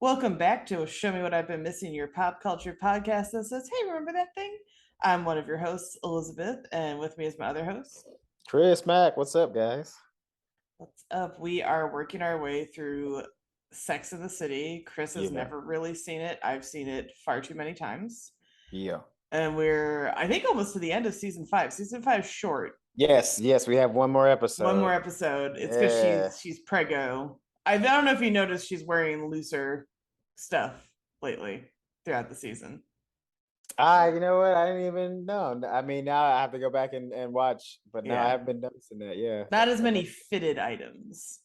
Welcome back to Show Me What I've Been Missing, your pop culture podcast that says, hey, remember that thing? I'm one of your hosts, Elizabeth, and with me is my other host. Chris, Mack, what's up, guys? What's up? We are working our way through Sex and the City. Chris has Yeah. never really seen it. I've seen it far too many times. Yeah. And we're, I think, almost to the end of season 5. Season 5 is short. Yes, we have one more episode. One more episode. It's because she's preggo. I don't know if you noticed she's wearing looser stuff lately throughout the season. You know what? I didn't even know. I mean, now I have to go back and watch, but now I haven't been noticing that. Yeah. Not as many fitted items.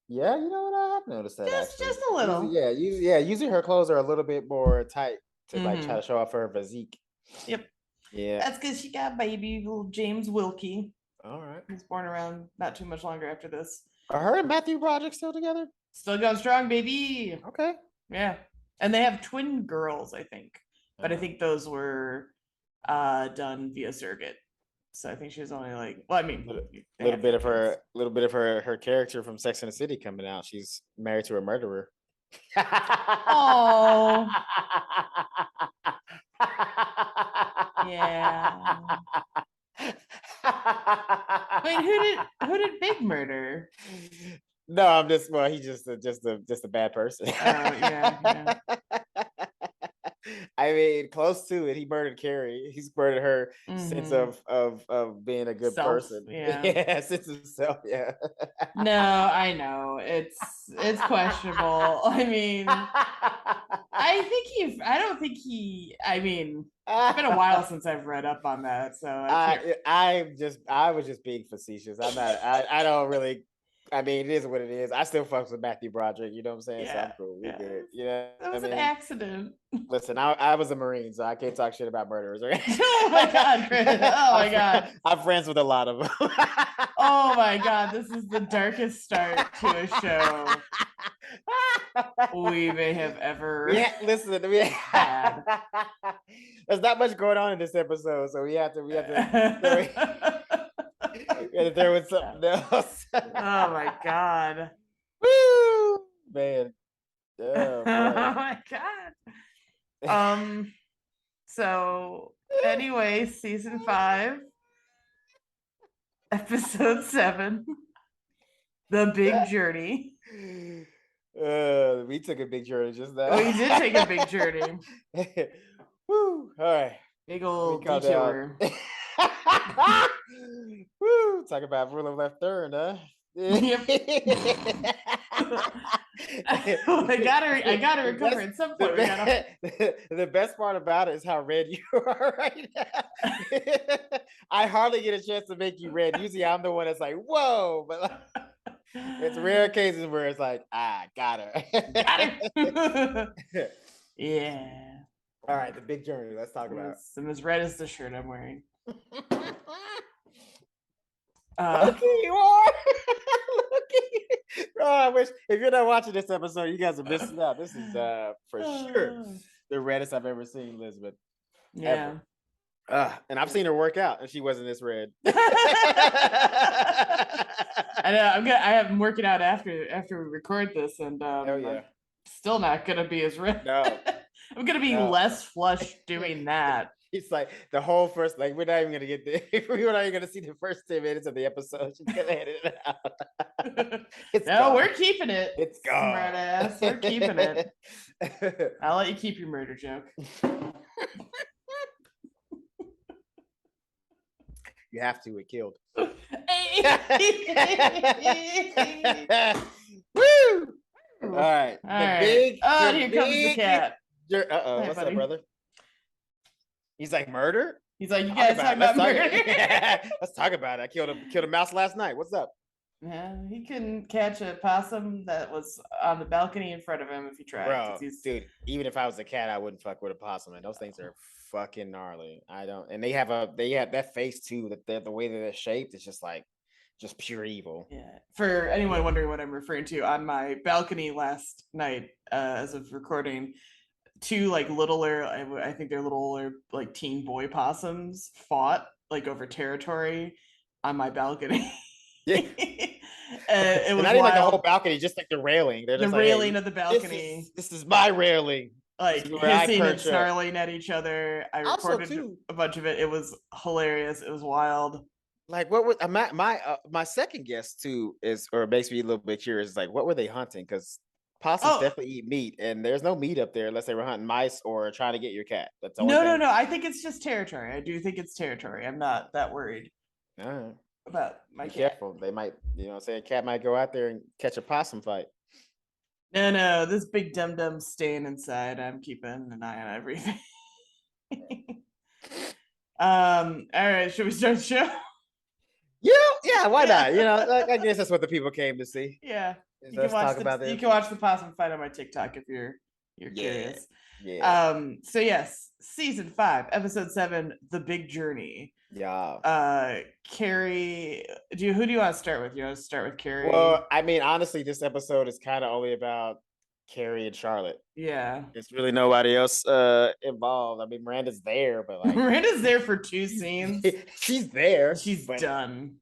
Yeah, you know what? I have noticed that Just a little. Usually her clothes are a little bit more tight to like try to show off her physique. Yep. Yeah. That's because she got baby little James Wilkie. All right. He was born around not too much longer after this. Are her and Matthew Broderick still together? Still going strong, baby. Okay. Yeah. And they have twin girls, I think. But I think those were done via surrogate. So I think she was only like, well, I mean, a little bit of her character from Sex and the City coming out. She's married to a murderer. Oh. Yeah. Wait, who did Big murder? No, I'm just he's just a bad person. Oh, yeah. I mean, close to it. He murdered Carrie. He's murdered her sense of being a good person. Yeah, sense of self. Yeah. No, I know it's questionable. I mean, I mean, it's been a while since I've read up on that, so I was just being facetious. I don't really. I mean, it is what it is. I still fucks with Matthew Broderick. You know what I'm saying? Yeah, so I'm cool. We good. Yeah, that was an accident. Listen, I was a Marine, so I can't talk shit about murderers. Oh my god, Chris. Oh my god. I'm friends with a lot of them. Oh my god, this is the darkest start to a show we may have ever listen to me. There's not much going on in this episode, so we have to there was something else. Oh my god. Woo, man. Oh my god. So anyway, season 5, episode 7, The Big Journey. We took a big journey just now. We did take a big journey. Woo. All right. Big old detour. Woo. Talk about rule of left turn, huh? Yep. I gotta recover at some point. The best part about it is how red you are right now. I hardly get a chance to make you red. Usually I'm the one that's like, whoa, but like, it's rare cases where it's like, got her. Yeah. All right, the big journey. Let's talk about it. I'm as red as the shirt I'm wearing. Okay, you are. Look at you. Oh, I wish if you're not watching this episode, you guys are missing out. This is for sure the reddest I've ever seen Elizabeth. Yeah. And I've seen her work out, and she wasn't this red. I know. I'm working out after we record this, and I'm still not gonna be as red. No. I'm gonna be less flushed doing that. It's like the whole first, like we're not even gonna get there. We're not even gonna see the first 10 minutes of the episode. She's gonna edit it out. No, we're keeping it. It's gone. Smart ass. We're keeping it. I'll let you keep your murder joke. You have to. It killed. Woo! All right. Here comes the cat. What's up, brother? He's like, murder? He's like, you guys talking about murder? Let's talk about it. I killed a mouse last night. What's up? Yeah, he couldn't catch a possum that was on the balcony in front of him if he tried. Bro, dude, even if I was a cat, I wouldn't fuck with a possum. And those things are fucking gnarly. I don't. And they have that face too. That the way that they're shaped is just pure evil. Yeah. For anyone wondering what I'm referring to, on my balcony last night, as of recording, 2 like littler, I think they're littler like teen boy possums fought like over territory on my balcony. It was not even like the whole wild. balcony, just like the railing. They're The just like, hey, railing of the balcony, this is my railing. This like is where I hissing and perch up. snarling at each other. I Also, recorded too, a bunch of it. It was hilarious. It was wild. like what was my second guess too is, or makes me a little bit curious, is like what were they hunting? Because possums Oh, definitely eat meat, and there's no meat up there unless they were hunting mice or trying to get your cat. That's the only no, no, thing. no. I think it's just territory. I do think it's territory. I'm not that worried All right. about my Be cat. careful. They might, say cat might go out there and catch a possum fight. No, no, this big dum dum staying inside. I'm keeping an eye on everything. All right, should we start the show? Yeah, why Yeah. not? Like, I guess that's what the people came to see. Yeah. Is You can us watch talk about you this. can watch the possum fight on my TikTok if you're Yeah, curious. yeah, So yes, season 5, episode 7, The Big Journey. yeah. Carrie, who do you want to start with? You want to start with Carrie? Well, I mean, honestly, this episode is kind of only about Carrie and Charlotte. Yeah. There's really nobody else involved. I mean, Miranda's there, but like Miranda's there for 2 scenes. she's there. She's but done.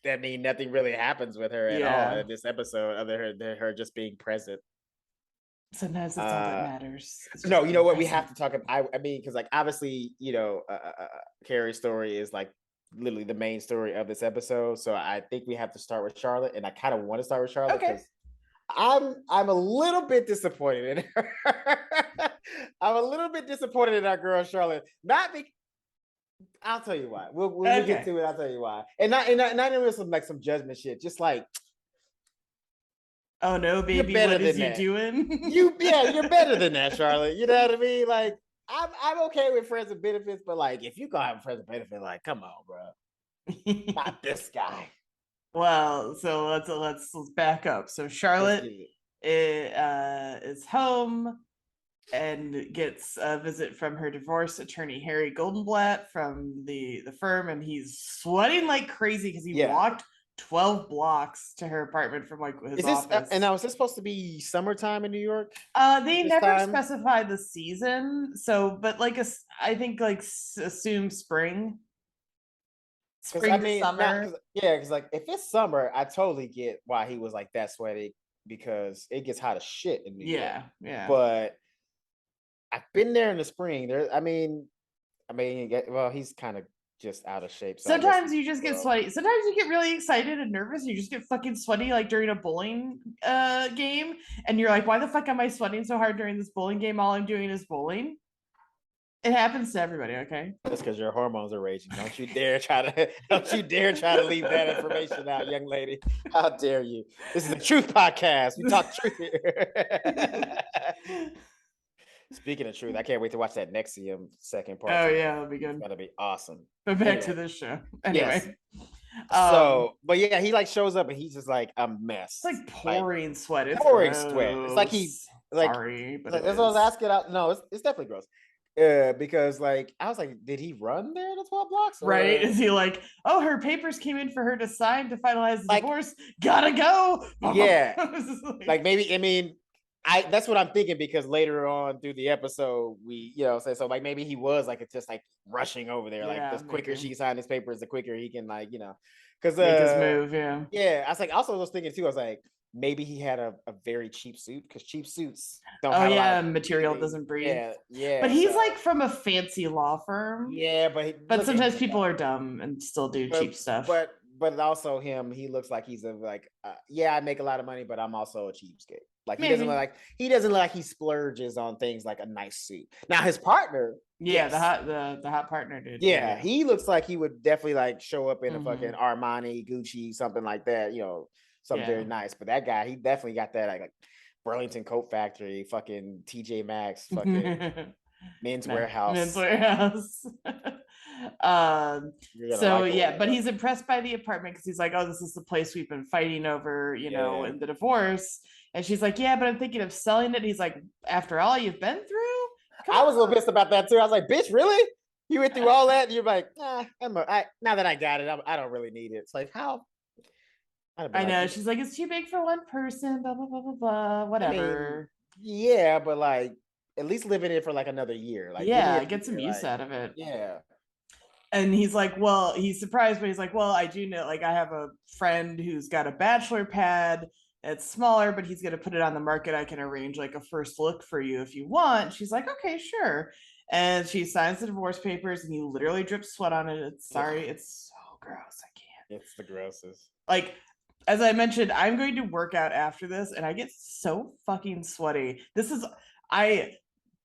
That mean nothing really happens with her at all in this episode, other than her just being present. Sometimes that's all that matters. No, you know what? We have to talk about. I mean, because like obviously, Carrie's story is like literally the main story of this episode. So I think we have to start with Charlotte, and I kind of want to start with Charlotte because I'm a little bit disappointed in her. I'm a little bit disappointed in our girl Charlotte. Not because I'll tell you why. We'll get to it. I'll tell you why, and not even some judgment shit. Just like. Oh no, baby! What is you doing? You're better than that, Charlotte. You know what I mean? Like, I'm okay with friends with benefits, but like, if you gonna have a friends with benefit, like, come on, bro, not this guy. Well, so let's back up. So Charlotte is home and gets a visit from her divorce attorney Harry Goldenblatt from the firm, and he's sweating like crazy because he walked 12 blocks to her apartment from like his office. And now is this supposed to be summertime in New York? They never specify the season, so but like I think like assume spring. Spring to summer. Because like if it's summer, I totally get why he was like that sweaty because it gets hot as shit in New York. Yeah. But I've been there in the spring. Well, he's kind of just out of shape. So sometimes you just get sweaty. Sometimes you get really excited and nervous. And you just get fucking sweaty, like during a bowling game, and you're like, "Why the fuck am I sweating so hard during this bowling game? All I'm doing is bowling." It happens to everybody. Okay, that's because your hormones are raging. Don't you dare try to leave that information out, young lady. How dare you? This is a truth podcast. We talk truth here. Speaking of truth, I can't wait to watch that NXIVM second part. Oh yeah, that'll be good. It's gonna be awesome. But back to this show. Anyway. Yes. But yeah, he like shows up and he's just like a mess. It's like pouring sweat. It's pouring sweat. It's like he's like sorry, but that's what I was asking out. No, it's definitely gross. Because like I was like, did he run there the 12 blocks? Right? Is he like, oh, her papers came in for her to sign to finalize the divorce? Gotta go. Yeah. Like maybe, I mean, that's what I'm thinking because later on through the episode, we, so like maybe he was like it's just like rushing over there. Like the quicker she signed his papers, the quicker he can like, because make his move. Yeah. Yeah. I was like, also was thinking too, I was like, maybe he had a very cheap suit because cheap suits don't have material doesn't breathe. Yeah. But he's like from a fancy law firm. Yeah, but sometimes people are dumb and still do cheap stuff. But also he looks like he's I make a lot of money, but I'm also a cheapskate. Like he doesn't look like he splurges on things like a nice suit. Now his partner, the hot partner dude. Yeah, he looks like he would definitely like show up in a fucking Armani, Gucci, something like that. Something very nice. But that guy, he definitely got that like Burlington Coat Factory, fucking TJ Maxx, fucking Men's Warehouse. But he's impressed by the apartment because he's like, oh, this is the place we've been fighting over, in the divorce. And she's like, yeah, but I'm thinking of selling it. And he's like, after all you've been through? I was a little pissed about that too. I was like, bitch, really? You went through all that and you're like, now that I got it, I don't really need it. It's like, how? I know. She's like, it's too big for one person, blah, blah, blah, blah, blah, whatever. I mean, yeah, but like, at least live in it for like another year. Like, get some use out of it. Yeah. And he's like, well, he's surprised, but he's like, well, I do know, like, I have a friend who's got a bachelor pad. It's smaller, but he's going to put it on the market. I can arrange like a first look for you if you want. She's like, okay, sure. And she signs the divorce papers, and he literally drips sweat on it. It's sorry, it's so gross. I can't. It's the grossest. Like, as I mentioned, I'm going to work out after this, and I get so fucking sweaty. I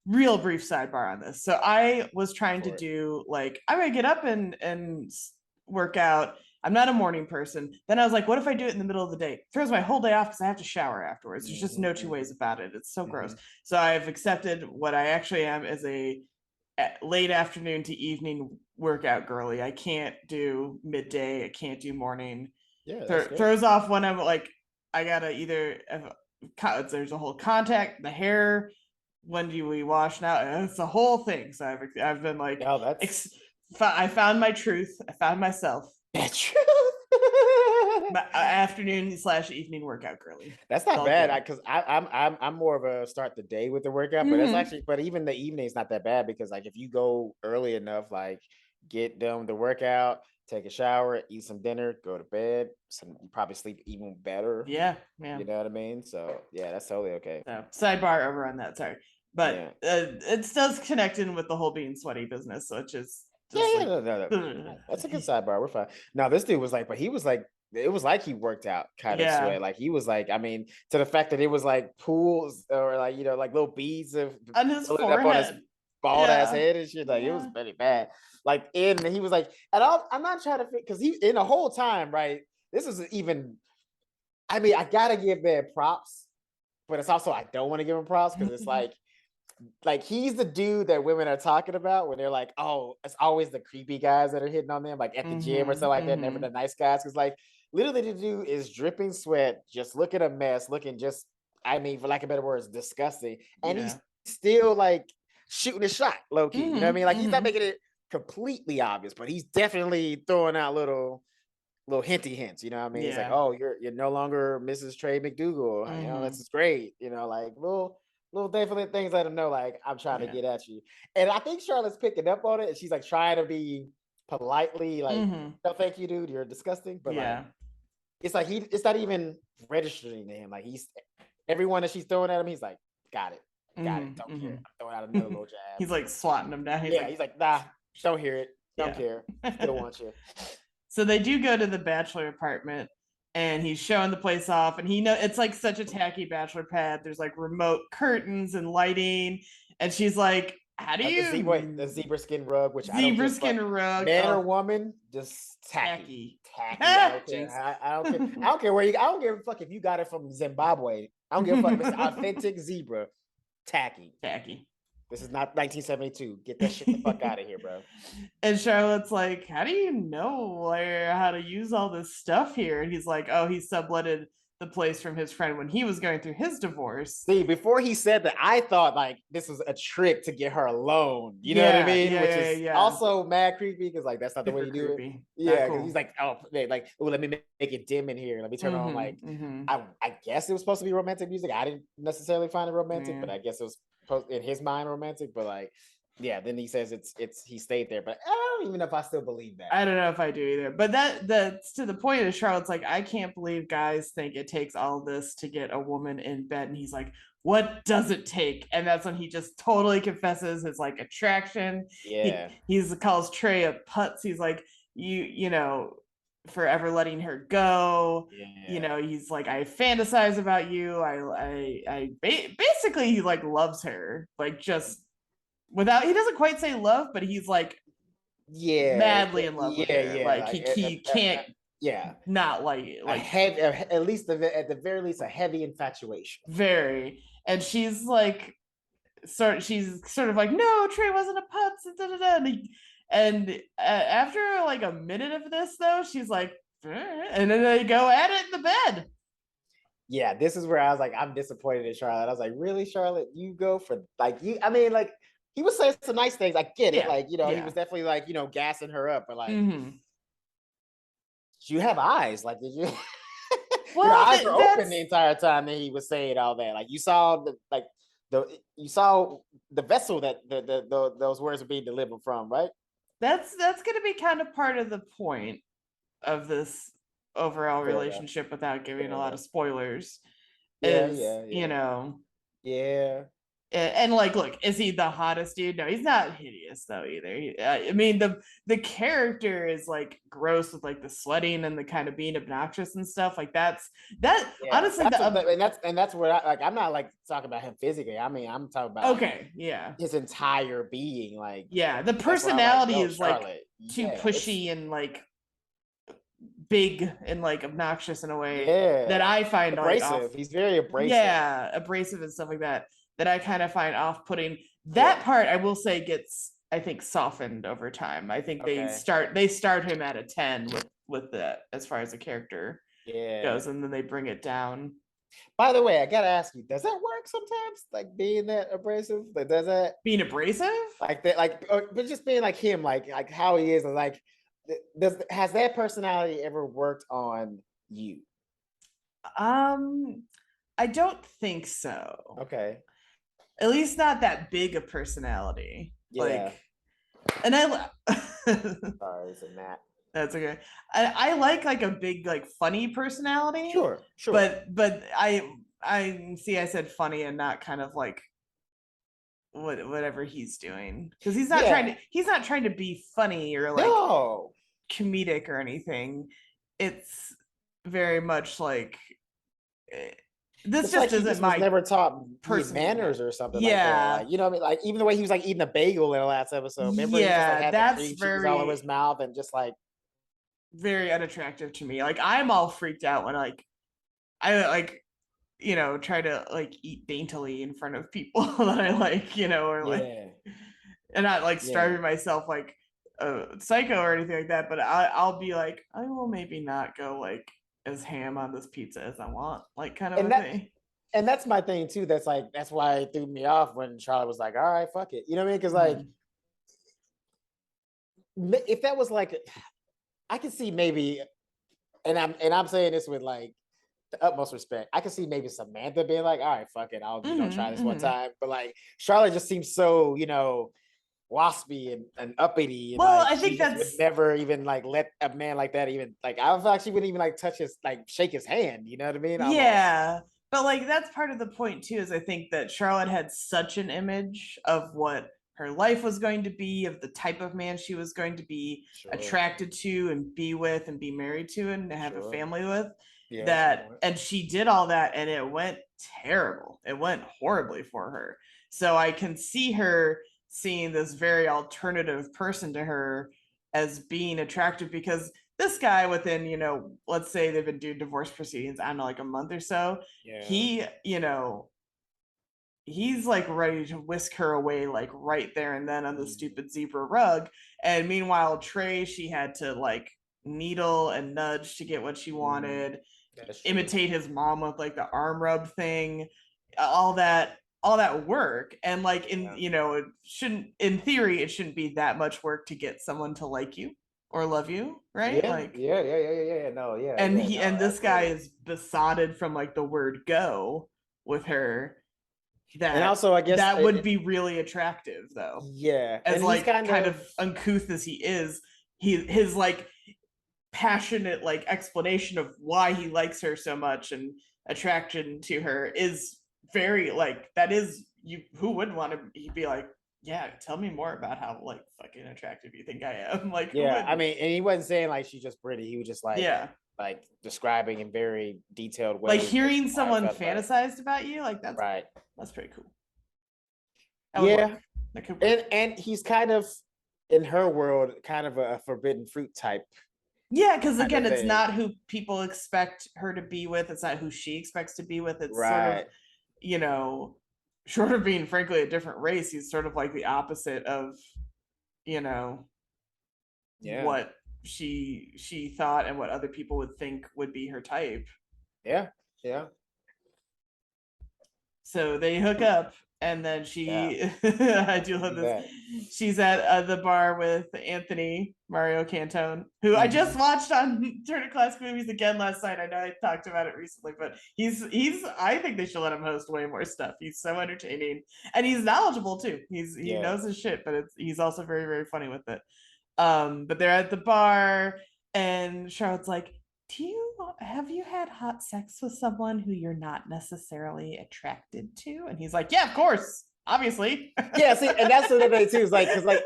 real brief sidebar on this. So I was trying to do like, I'm gonna get up and work out. I'm not a morning person. Then I was like, what if I do it in the middle of the day? It throws my whole day off because I have to shower afterwards. There's just no two ways about it. It's so gross. So I've accepted what I actually am as a late afternoon to evening workout girly. I can't do midday. I can't do morning. Yeah, throws off when I'm like, I gotta either, there's a whole contact, the hair, when do we wash now? It's the whole thing. So I've been like, I found my truth. I found myself. That truth. Afternoon/evening workout girly. That's not bad, because I'm more of a start the day with the workout, but that's actually, but even the evening is not that bad, because like if you go early enough, like get done with the workout, take a shower, eat some dinner, go to bed, you probably sleep even better. Yeah. You know what I mean? So yeah, that's totally okay. So, sidebar over on that, sorry. But it does connect in with the whole being sweaty business, which is no. That's a good sidebar. We're fine. Now this dude was like, but he was like, it was like he worked out kind of sweat. Like he was like, I mean, to the fact that it was like pools or like, you know, like little beads of on his forehead, on his bald ass head and shit. Like it was very bad. Like and he was like, I'm not trying to fit, because he in the whole time, right? This is even, I mean, I gotta give Ben props, but it's also I don't want to give him props, because it's like he's the dude that women are talking about when they're like, oh, it's always the creepy guys that are hitting on them, like at the gym or something like that, never the nice guys. Because like literally the dude is dripping sweat, just looking a mess, looking just, I mean, for lack of better words, disgusting. And he's still like shooting a shot, low key. You know what I mean? Like he's not making it completely obvious, but he's definitely throwing out little hinty hints. You know what I mean? It's like, oh, you're no longer Mrs. Trey McDougal. You know, this is great. You know, like little definite things let him know, like, I'm trying to get at you. And I think Charlotte's picking up on it, and she's like trying to be politely like, no, thank you, dude, you're disgusting. But like it's like it's not even registering to him. Like he's everyone that she's throwing at him, he's like, got it, don't care. I'm throwing out another little jab. He's like swatting them down. He's like, nah, don't hear it, don't care, still want you. So they do go to the bachelor apartment, and he's showing the place off, and it's like such a tacky bachelor pad. There's like remote curtains and lighting, and she's like, how do you the zebra skin rug, which zebra skin rug, man or woman, just tacky. I don't care where you, I don't give a fuck if you got it from Zimbabwe. I don't give a fuck if it's authentic zebra. Tacky. This is not 1972. Get that shit the fuck out of here, bro. And Charlotte's like, how do you know how to use all this stuff here? And he's like, oh, he subletted the place from his friend when he was going through his divorce. See, before he said that, I thought like this was a trick to get her alone. You know what I mean? Which is also mad creepy, because like that's not the way you do it. Yeah, because he's like, oh, let me make it dim in here. Let me turn on like I guess it was supposed to be romantic music. I didn't necessarily find it romantic, but I guess it was in his mind romantic. But like, yeah, then he says he stayed there, but I don't even know if I still believe that. I don't know if I do either. But that's to the point of Charlotte's like, I can't believe guys think it takes all this to get a woman in bed. And he's like, what does it take? And that's when he just totally confesses his like attraction. Yeah. He calls Trey a putz. He's like, you know, forever letting her go. You know, he's like, I fantasize about you. I basically he like loves her, like just without, he doesn't quite say love, but he's like madly in love with her. Like he can't not like at least at the very least a heavy infatuation. Very. And she's like she's sort of like, no, Trey wasn't a putz. And after like a minute of this though, she's like, and then they go at it in the bed. Yeah, this is where I was like, I'm disappointed in Charlotte. I was like, really, Charlotte? You go for like you? I mean, like he was saying some nice things. I get it. Like, you know, he was definitely like, you know, gassing her up, but like, you have eyes. Like, did you? Well, your eyes were open the entire time that he was saying all that. Like, you saw the vessel that those words are being delivered from, right? that's going to be kind of part of the point of this overall Fair enough. relationship without giving Fair a lot enough. of spoilers Yeah, is, yeah, you yeah. know, Yeah. and like, look, is he the hottest dude? No, he's not hideous though either. I mean, the character is like gross with like the sweating and the kind of being obnoxious and stuff. Like that Yeah, honestly the and that's what I like. I'm not like talking about him physically. I mean, I'm talking about like okay, yeah, his entire being. Like yeah. The that's why I'm like, personality yo, is like Charlotte. too Yeah, it's pushy and like big and like obnoxious in a way that yeah, I find like off. abrasive. He's very abrasive. Yeah, abrasive and stuff like that. That I kind of find off-putting. That Yeah. part I will say gets, I think, softened over time. I think Okay. they start him at a 10 with that as far as the character Yeah. goes, and then they bring it down. By the way, I gotta ask you, does that work sometimes? Like being that abrasive? Like does that Being abrasive? like that like but just being like him, like how he is, like does has that personality ever worked on you? Um, I don't think so. Okay. At least not that big a personality. Yeah. Like, and I Sorry, it's a Matt. that's okay. I like a big like funny personality, Sure, sure. but I see I said funny and not kind of like whatever he's doing, because Yeah. he's not trying to be funny or like No. comedic or anything. It's very much like this It's just like he isn't just was my never taught good personality. manners or something like that. Yeah, Like, you know what I mean? Like even the way he was like eating a bagel in the last episode. Remember he just like yeah, had the that's cream cheese all over his very mouth and just like very unattractive to me. Like I'm all freaked out when like I like, try to like eat daintily in front of people that I like, or like, yeah. and not like Yeah. starving myself like a psycho or anything like that. But I'll be like, I will maybe not go like as ham on this pizza as I want, like kind of And a that thing. and that's my thing too. That's like that's why it threw me off when Charlotte was like, "All right, fuck it," you know what I mean? Because like, Mhm. if that was like, I can see maybe, and I'm saying this with like the utmost respect. I can see maybe Samantha being like, "All right, fuck it, I'll try this one Mhm. time," but like Charlotte just seems so waspy and uppity, and Well, like I she think just would that's never even like let a man like that even like I feel like she wouldn't even like touch his like shake his hand. You know what I mean? Almost. yeah. But like that's part of the point too, is I think that Charlotte had such an image of what her life was going to be, of the type of man she was going to be Sure. attracted to and be with and be married to and have a Sure. family with, Yeah, that's a good that point. and she did all that and it went terrible. It went horribly for her. So I can see her seeing this very alternative person to her as being attractive, because this guy, within, let's say they've been doing divorce proceedings, I don't know, like a month or so, Yeah. he, he's like ready to whisk her away like right there and then on the Mm, stupid zebra rug. And meanwhile, Trey, she had to like needle and nudge to get what she mm, wanted, that's true. imitate his mom with like the arm rub thing, all that work. And like, in Yeah. it shouldn't, in theory it shouldn't be that much work to get someone to like you or love you, right? Yeah. Like, Yeah. Yeah. Yeah. Yeah. Yeah. No. Yeah. and Yeah. he No. and this guy Absolutely. is besotted from like the word go with her, And that also, I guess, that would be really attractive though, yeah. as And he's like kind kind of, of uncouth as he is. His like passionate like explanation of why he likes her so much and attraction to her is very like, that is, you who wouldn't want to be like, yeah, tell me more about how like fucking attractive you think I am. Like, who yeah. I wouldn't? mean, and he wasn't saying like she's just pretty. He was just Yeah, like describing in very detailed like ways what hearing how he someone felt about it. fantasized about you, like Right. that's pretty cool. That would Yeah. work. That could work. And he's kind of in her world, kind of a forbidden fruit type Yeah, because kind again, of it's thing. not who people expect her to be with. It's not who she expects to be with. It's sort of, Right. you know, short of being frankly a different race, he's sort of like the opposite of, you know, Yeah. what she thought and what other people would think would be her type. Yeah. Yeah. So they hook up, and then Yeah. I Let's do love do this. that. She's at the bar with Anthony Mario Cantone, who I just Mhm. watched on Turner Classic Movies again last night. I know I talked about it recently, but he's I think they should let him host way more stuff. He's so entertaining and he's knowledgeable too. He Yeah. knows his shit, but he's also very very funny with it. But they're at the bar, and Charlotte's like, have you had hot sex with someone who you're not necessarily attracted to? And he's like, yeah, of course, obviously. Yeah, see, and that's the other thing too, is like, because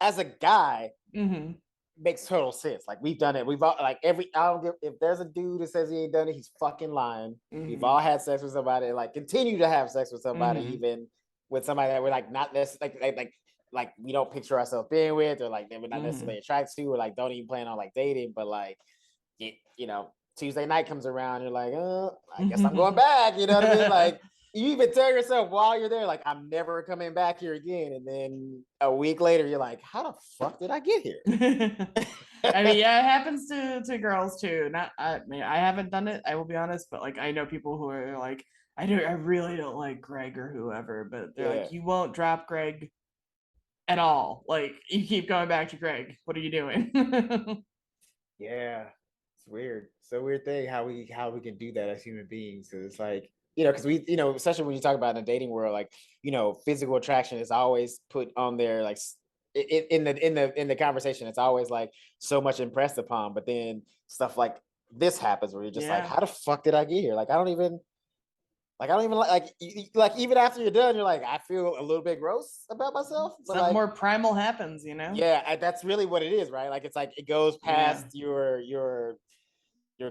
as a guy, Mm-hmm. makes total sense. Like, we've done it. We've all, like, I don't give, if there's a dude that says he ain't done it, he's fucking lying. We've Mm-hmm. all had sex with somebody, and like continue to have sex with somebody, Mm-hmm. even with somebody that we're like not necessarily like we don't picture ourselves being with, or like that we're not necessarily attracted to, or like don't even plan on like dating, but like you know, Tuesday night comes around, you're like, I guess I'm going back. You know what I mean? Like, you even tell yourself while you're there, like, I'm never coming back here again. And then a week later, you're like, how the fuck did I get here? I mean, yeah, it happens to girls too. Not, I mean, I haven't done it, I will be honest, but like I know people who are like, I really don't like Greg or whoever, but they're like, you won't drop Greg at all. Like, you keep going back to Greg. What are you doing? Yeah, it's weird. It's a weird thing how we can do that as human beings. Because it's like, you know, because we, you know, especially when you talk about in the dating world, like, you know, physical attraction is always put on there, like in the conversation. It's always like so much impressed upon, but then stuff like this happens where you're just like, how the fuck did I get here? Like, I don't even like even after you're done, you're like, I feel a little bit gross about myself. But Something like, more primal happens, you know? yeah, that's really what it is, right? Like, it's like it goes past your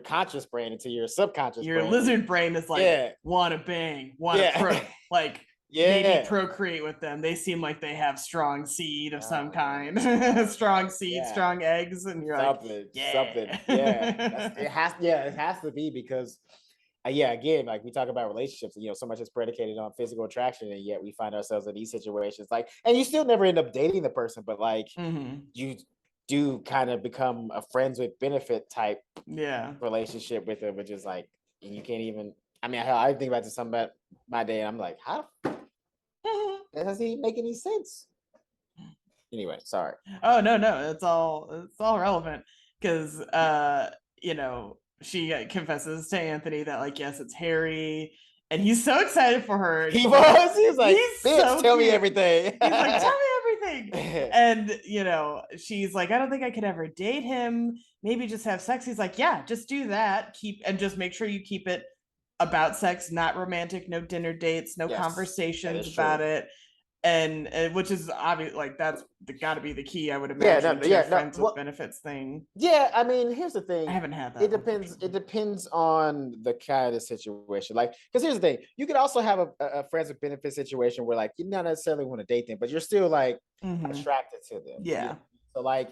conscious brain into your subconscious your brain. Lizard brain is like, want to bang, want to like maybe procreate with them. They seem like they have strong seed of some kind. Strong seed, strong eggs, and you're something. It has to be, because again, like, we talk about relationships, you know, so much is predicated on physical attraction, and yet we find ourselves in these situations, like, and you still never end up dating the person, but like, you do kind of become a friends with benefit type relationship with them, which is like, you can't even, I mean, I think about this some about my day, and I'm like, how does he make any sense? Anyway, sorry. Oh, no, it's all relevant, because you know, she confesses to Anthony that, like, yes, it's Harry, and he's so excited for her. He was like, bitch, so tell me everything. He's like, tell me everything. And, you know, she's like, I don't think I could ever date him, maybe just have sex. He's like, yeah, just do that, and just make sure you keep it about sex, not romantic, no dinner dates, no conversations about it. And which is obvious, like, that's got to be the key, I would imagine, friends with benefits thing. Yeah, I mean, here's the thing. I haven't had that. It depends on the kind of situation. Like, because here's the thing, you could also have a friends with benefits situation where, like, you not necessarily want to date them, but you're still like attracted to them. Yeah. So like,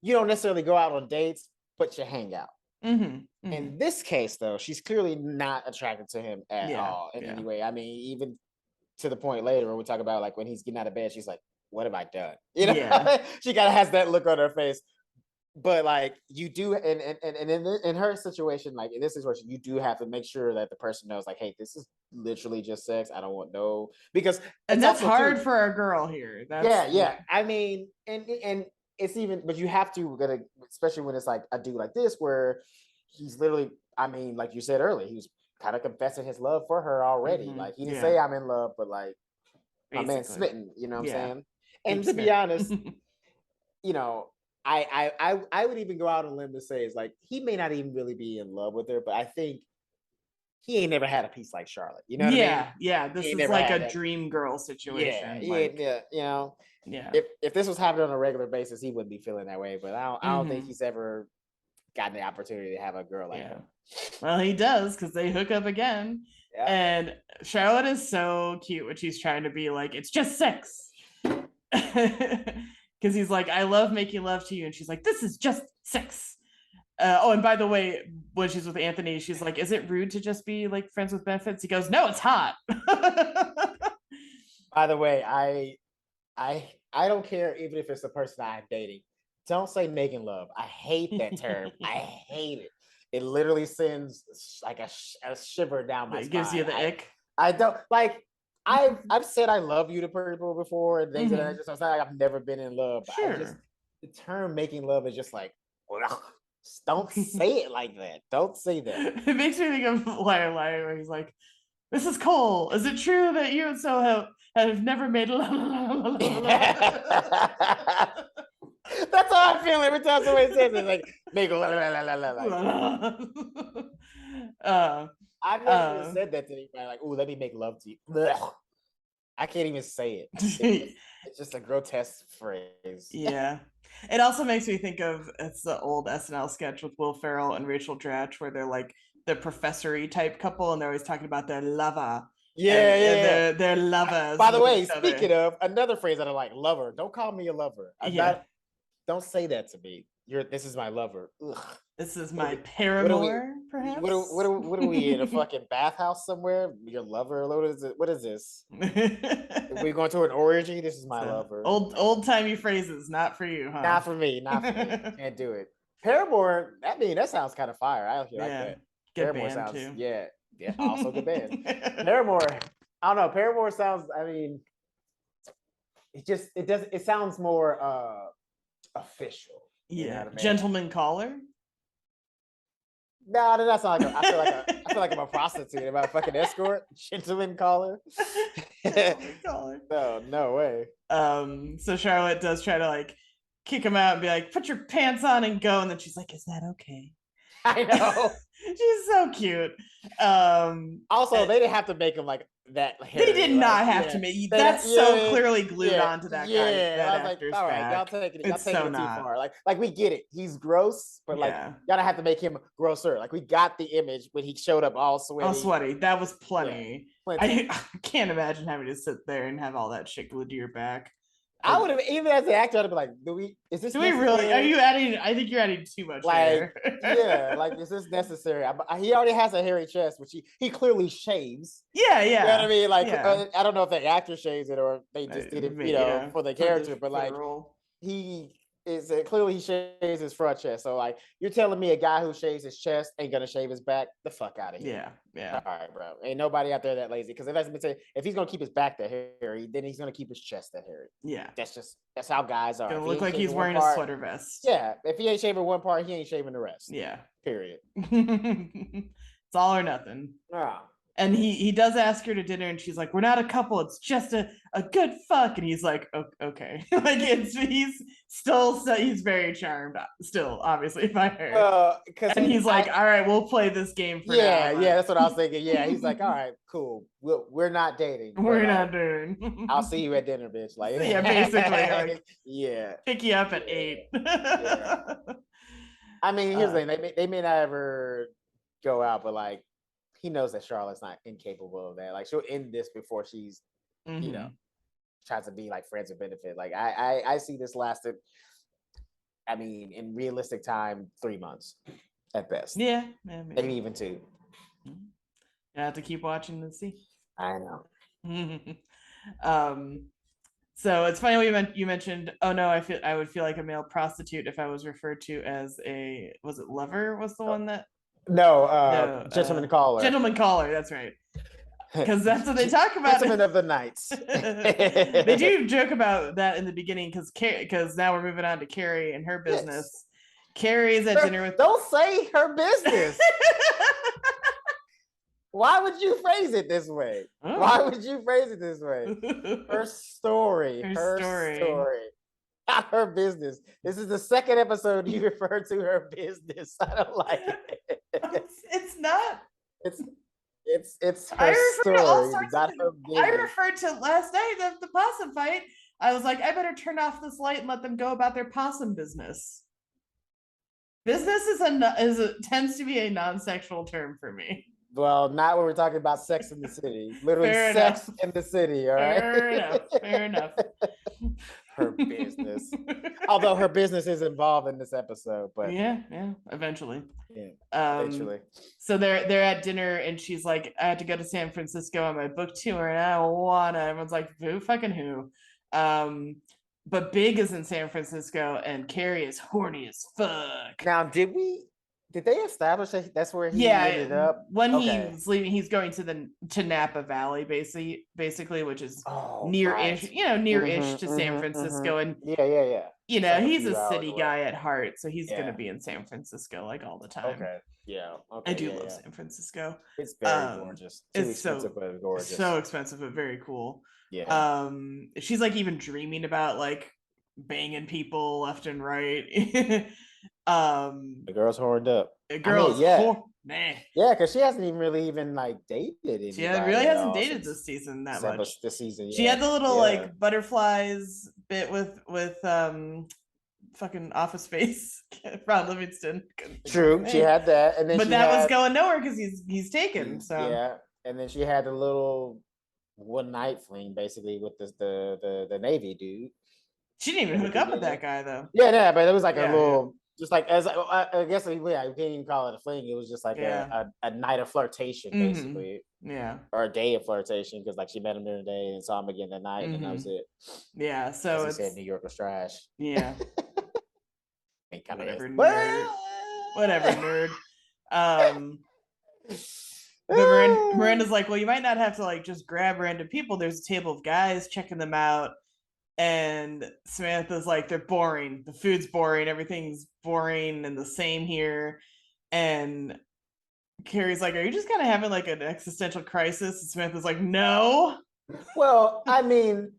you don't necessarily go out on dates, but you hang out. In this case, though, she's clearly not attracted to him at all in any way. I mean, even to the point later when we talk about, like, when he's getting out of bed, she's like, what have I done? You know, she kind of has that look on her face. But like, you do, and in her situation, like in this situation, you do have to make sure that the person knows, like, hey, this is literally just sex. I don't want because, and that's hard for a girl here. I mean, and it's even, but you have to, especially when it's like a dude like this, where he's literally, I mean, like you said earlier, he was kind of confessing his love for her already. Like, he didn't say I'm in love, but like, my man smitten, you know what I'm saying? And to be honest, you know, I would even go out on a limb to say, is like, he may not even really be in love with her, but I think he ain't never had a piece like Charlotte. You know what I mean? Yeah. This is like a dream girl situation. You know. If this was happening on a regular basis, he wouldn't be feeling that way. But I don't think he's ever gotten the opportunity to have a girl like her. Well, he does, because they hook up again. And Charlotte is so cute when she's trying to be like, it's just sex. Because he's like, I love making love to you. And she's like, this is just sex. And by the way, when she's with Anthony, she's like, is it rude to just be like friends with benefits? He goes, no, it's hot. By the way, I don't care even if it's the person I'm dating. Don't say making love. I hate that term. I hate it. It literally sends like a shiver down my spine. It gives you the ick. I don't like. I've said I love you to people before, and things that I'm saying, like, I've never been in love. But I just, the term making love is just like, don't say it like that. Don't say that. It makes me think of Liar Liar, where he's like, this is Cole. Is it true that you and Soho have never made love? That's how I feel every time somebody says it. Like, make la la la la la. I've never even said that to anybody. Like, ooh, let me make love to you. Blech. I can't even say it. It's just a grotesque phrase. Yeah. It also makes me think of it's the old SNL sketch with Will Ferrell and Rachel Dratch where they're like the professory type couple and they're always talking about their lover. Yeah, and they're lovers. By the way, speaking of another phrase that I like, lover. Don't call me a lover. Don't say that to me. This is my lover. Ugh. This is my paramour, perhaps. What are we in a fucking bathhouse somewhere? Your lover? What is it? What is this? We're going to an orgy. This is my lover. Old timey phrases, not for you, huh? Not for me. Can't do it. Paramour. That sounds kind of fire. I actually like that. Good Paramour band sounds too. Yeah. Also good band. Paramour. I don't know. Paramour sounds. I mean, it sounds more official. Yeah. You know what I mean? Gentleman caller. No, that's not like I feel like I'm a prostitute. I'm a fucking escort. Gentleman caller. Gentleman caller. No way. So Charlotte does try to like kick him out and be like, put your pants on and go. And then she's like, is that okay? I know. She's so cute. Also, they didn't have to make him like that. Hairy, they did not have to make that's so clearly glued onto that guy. Yeah, I was like, all right, y'all taking it too far. Like we get it. He's gross, but like y'all don't have to make him grosser. Like we got the image when he showed up all sweaty. All sweaty. That was plenty. I can't imagine having to sit there and have all that shit glued to your back. I would have, even as an actor, I'd be like, do we really? Are you adding? I think you're adding too much. Like, like, is this necessary? He already has a hairy chest, which he clearly shaves. Yeah. You know what I mean? Like, I don't know if the actor shaves it or they just did it, for the character, but like, he is clearly he shaves his front chest. So like, you're telling me a guy who shaves his chest ain't gonna shave his back? The fuck out of here. Yeah. All right, bro. Ain't nobody out there that lazy. Because if he's gonna keep his back that hairy, then he's gonna keep his chest that hairy. Yeah. That's how guys are. Gonna look like he's wearing a sweater vest. Yeah. If he ain't shaving one part, he ain't shaving the rest. Yeah. Period. It's all or nothing. And he does ask her to dinner and she's like, we're not a couple, it's just a good fuck. And he's like, okay. Like he's very charmed still, obviously, by her. And he's like, all right, we'll play this game for now. Yeah, that's what I was thinking. Yeah, he's like, all right, cool. We're not dating. We're not dating. I'll see you at dinner, bitch. Like, yeah, basically. Like, yeah. Pick you up at 8. Yeah. I mean, here's the thing. They may not ever go out, but like, he knows that Charlotte's not incapable of that. Like she'll end this before she's, tries to be like friends with benefit. Like I see this lasted, I mean, in realistic time, 3 months at best. Yeah, maybe even 2. You have to keep watching and see. I know. So it's funny you mentioned. Oh no, I would feel like a male prostitute if I was referred to as was it lover? Was the one that. No, gentleman caller. Gentleman caller, that's right. Because that's what they talk about. Gentleman of the nights. They do joke about that in the beginning because now we're moving on to Carrie and her business. Yes. Carrie is at dinner with. Don't say her business. Why would you phrase it this way? Oh. Why would you phrase it this way? Her story. Her story. Not her business. This is the second episode you referred to her business. I don't like it. It's not. It's her story, not her business. I referred to last night the possum fight. I was like, I better turn off this light and let them go about their possum business. Business tends to be a non-sexual term for me. Well, not when we're talking about Sex in the City. Literally Sex in the City, all right? Fair enough. Her business. Although her business is involved in this episode, but yeah, eventually. Yeah, eventually. So they're at dinner and she's like, I had to go to San Francisco on my book tour and I don't wanna. Everyone's like, who fucking who? But Big is in San Francisco and Carrie is horny as fuck. Now, did they establish that that's where he ended up? When he's leaving, he's going to Napa Valley, basically, which is near-ish, near-ish to San Francisco. And yeah. He's a city guy at heart, so he's gonna be in San Francisco like all the time. Okay. Yeah. I do love San Francisco. It's very gorgeous. It's expensive, but gorgeous. So expensive, but very cool. Yeah. She's like even dreaming about like banging people left and right. The girl's horned up. The girl is nah. Yeah, because she hasn't even really like dated She anybody really at hasn't all dated since this season that much. this season. She had the little like butterflies bit with fucking Office Space Ron Livingston. True, she had that, and then but that was going nowhere because he's taken. So yeah, and then she had the little one night fling basically with the Navy dude. She didn't even hook up with that guy though. Yeah, but it was like a little, just like as I guess you can't even call it a fling. It was just like a night of flirtation, basically. Yeah, or a day of flirtation because like she met him during the day and saw him again that night, and that was it. Yeah, so he said New York was trash. Yeah, it kind of whatever, nerd. But Miranda's like, well, you might not have to like just grab random people. There's a table of guys checking them out. And Samantha's like, they're boring. The food's boring. Everything's boring and the same here. And Carrie's like, are you just kind of having like an existential crisis? And Samantha's like, no. Well, I mean,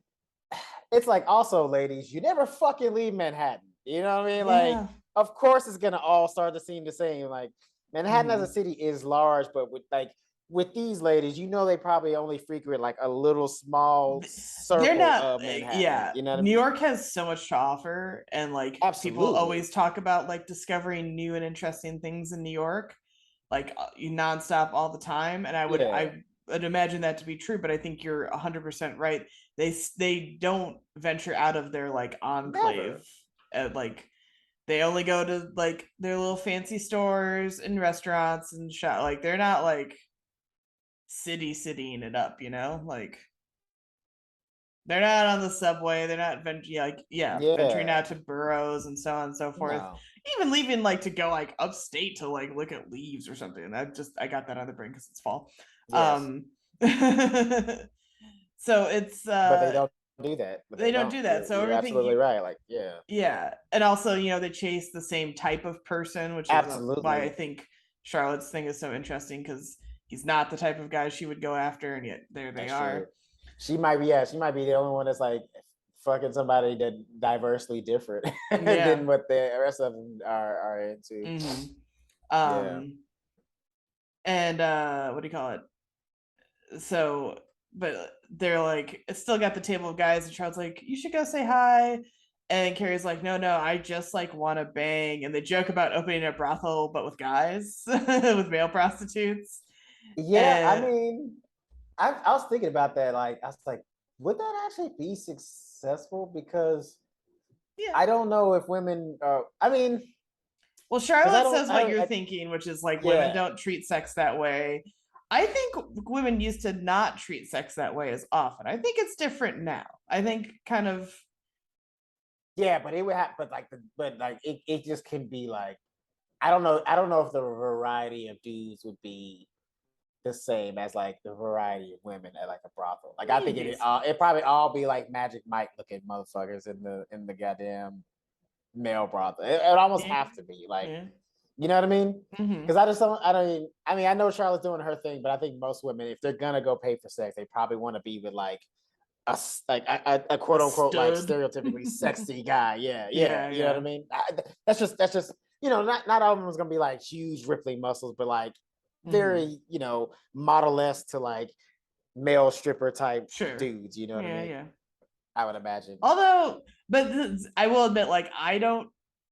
it's like also, ladies, you never fucking leave Manhattan. You know what I mean? Like, of course it's going to all start to seem the same. Like, Manhattan as a city is large, but with these ladies, you know, they probably only frequent like a little small circle of Manhattan. Yeah, you know what New I mean? York has so much to offer, and like people always talk about like discovering new and interesting things in New York, like nonstop all the time. And I would imagine that to be true, but I think you're 100% right. They don't venture out of their like enclave, like they only go to like their little fancy stores and restaurants and shop. Like they're not like citying it up, you know, like they're not on the subway, they're not venturing out to boroughs and so on and so forth. Even leaving like to go like upstate to like look at leaves or something. I got that on the brain because it's fall. So it's but they don't do that. They don't do that. So you're absolutely right. Like and also, you know, they chase the same type of person, which is why I think Charlotte's thing is so interesting, because he's not the type of guy she would go after, and yet there they are. True. She might be the only one that's like fucking somebody that diversely different than what the rest of them are into. And what do you call it? So, but they're like, it's still got the table of guys, and Charlotte's like, you should go say hi. And Carrie's like, no, I just like want to bang. And they joke about opening a brothel, but with guys, with male prostitutes. Yeah, I mean, I was thinking about that. Like, I was like, would that actually be successful? Because I don't know if women. I mean, well, Charlotte says what you're thinking, which is like women don't treat sex that way. I think women used to not treat sex that way as often. I think it's different now. I think kind of. Yeah, but it would have, it just can be like, I don't know if the variety of dudes would be the same as like the variety of women at like a brothel. Like I think it probably all be like Magic Mike looking motherfuckers in the goddamn male brothel. It would almost have to be like, you know what I mean? Because I know Charlotte's doing her thing, but I think most women, if they're gonna go pay for sex, they probably want to be with like a quote unquote like stereotypically sexy guy. Yeah. You know what I mean? That's just you know, not all of them is gonna be like huge rippling muscles, but like very, you know, model-esque to like male stripper type dudes, you know what I mean? I would imagine. Although, but I will admit, like, I don't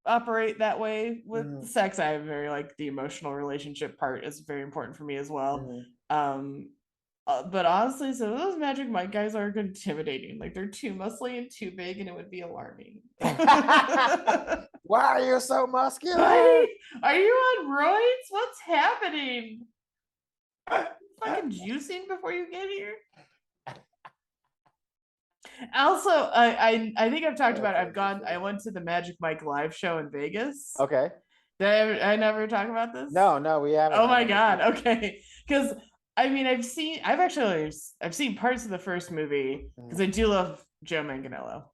operate that way with sex. I have very like the emotional relationship part is very important for me as well. But honestly, some of those Magic Mike guys are intimidating. Like they're too muscly and too big, and it would be alarming. Why are you so muscular? Are you on roids? What's happening? Fucking juicing before you get here. Also, I think I've talked about it. I went to the Magic Mike live show in Vegas. Okay. Did I never talk about this? No, we haven't. Oh my god. Okay. Because I mean, I've seen parts of the first movie because I do love Joe Manganiello.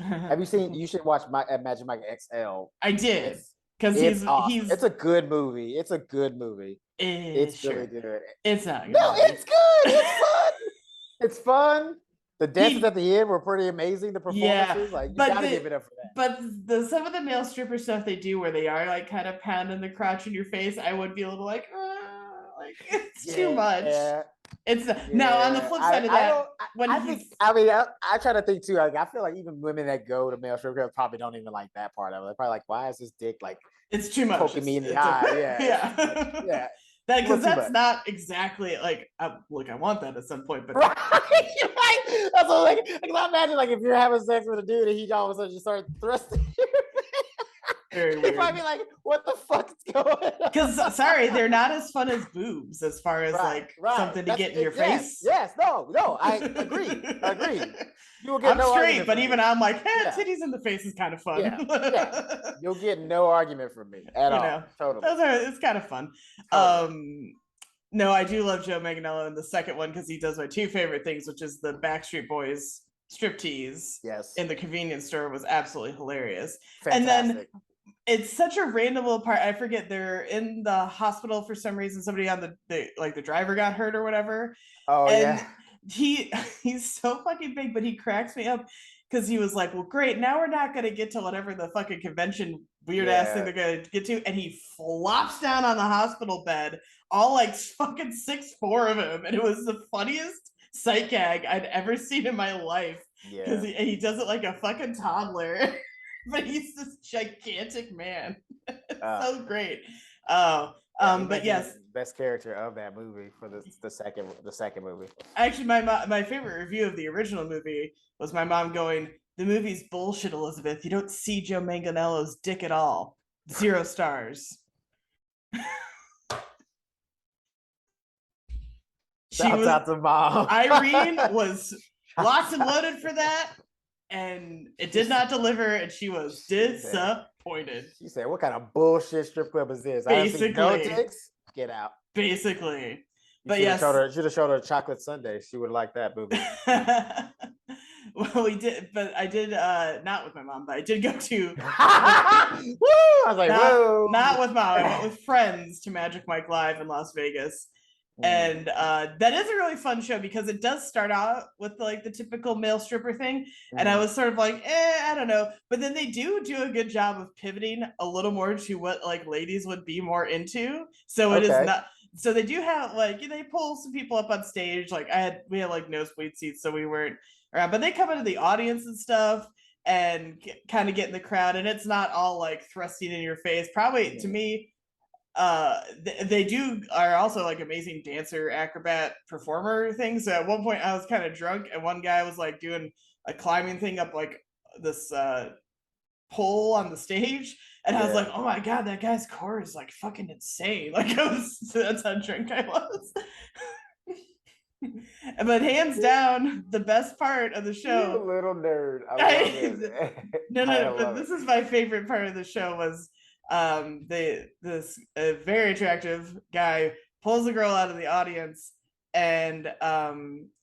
Have you seen? You should watch Magic Mike XL. I did because he's. It's a good movie. It's a good movie. It's really good. It's not. No, it's good. It's fun. It's fun. The dances at the end were pretty amazing. The performances, like you gotta give it up for that. But some of the male stripper stuff they do where they are like kind of pounding the crotch in your face, I would be a little like it's too much. It's now on the flip side of that. I try to think too. Like I feel like even women that go to male strip clubs probably don't even like that part of it. They're probably like, why is this dick like it's too much poking me in the eye? Yeah. That because that's not exactly like look, I want that at some point, but right. That's what like I imagine like if you're having sex with a dude and he all of a sudden just started thrusting you. Very weird. I'd be like, what the fuck is going on? Because sorry, they're not as fun as boobs as far as something to get in your face. Yes, no, I agree. You will get I'm straight, but even I'm like, titties in the face is kind of fun. Yeah. You'll get no argument from me at all. Totally. It's kind of fun. Totally. No, I do love Joe Manganiello in the second one because he does my two favorite things, which is the Backstreet Boys striptease in the convenience store was absolutely hilarious. Fantastic. And then it's such a random little part. I forget, they're in the hospital for some reason. Somebody on the driver got hurt or whatever. He's so fucking big, but he cracks me up because he was like, well, great, now we're not going to get to whatever the fucking convention weird ass thing they're going to get to. And he flops down on the hospital bed, all like fucking 6'4" of him. And it was the funniest sight gag I'd ever seen in my life. Because he does it like a fucking toddler. But he's this gigantic man. So great. But yes, best character of that movie for the second movie. Actually, my favorite review of the original movie was my mom going, "The movie's bullshit, Elizabeth. You don't see Joe Manganiello's dick at all. 0 stars." Shout out to mom. Irene was locked and loaded for that. And it did not deliver, and she was disappointed. She said, "What kind of bullshit strip club is this? Basically, no dicks? Get out." Basically, but yes, should have showed her a chocolate sundae. She would like that movie. Well, we did, but I did not with my mom, but I did go to. Woo! I was like, whoa! Not with mom. I went with friends to Magic Mike Live in Las Vegas. And that is a really fun show because it does start out with like the typical male stripper thing. And I was sort of like, I don't know. But then they do a good job of pivoting a little more to what like ladies would be more into. So it is not. So they do have like, they pull some people up on stage. Like we had like nosebleed seats, so we weren't around. But they come into the audience and stuff and kind of get in the crowd. And it's not all like thrusting in your face. Probably to me, they are also like amazing dancer, acrobat, performer things. So at one point I was kind of drunk and one guy was like doing a climbing thing up like this pole on the stage, and I was like, oh my god, that guy's core is like fucking insane. Like that's how drunk I was. But hands down, the best part of the show. You little nerd. I love it. No, but this is my favorite part of the show was this very attractive guy pulls a girl out of the audience, and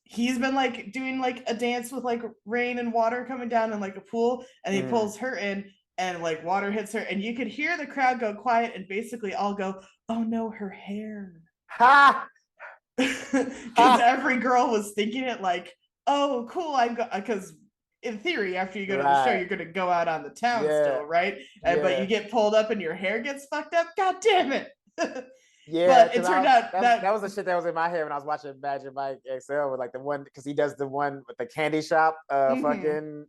he's been like doing like a dance with like rain and water coming down in like a pool, and he pulls her in and like water hits her, and you could hear the crowd go quiet and basically all go, oh no, her hair. Ha! Because every girl was thinking it like, oh cool, because in theory, after you go to the show, you're going to go out on the town still, right? But you get pulled up and your hair gets fucked up. God damn it. But it turned out that was the shit that was in my head when I was watching Magic Mike XL with like the one, because he does the one with the candy shop fucking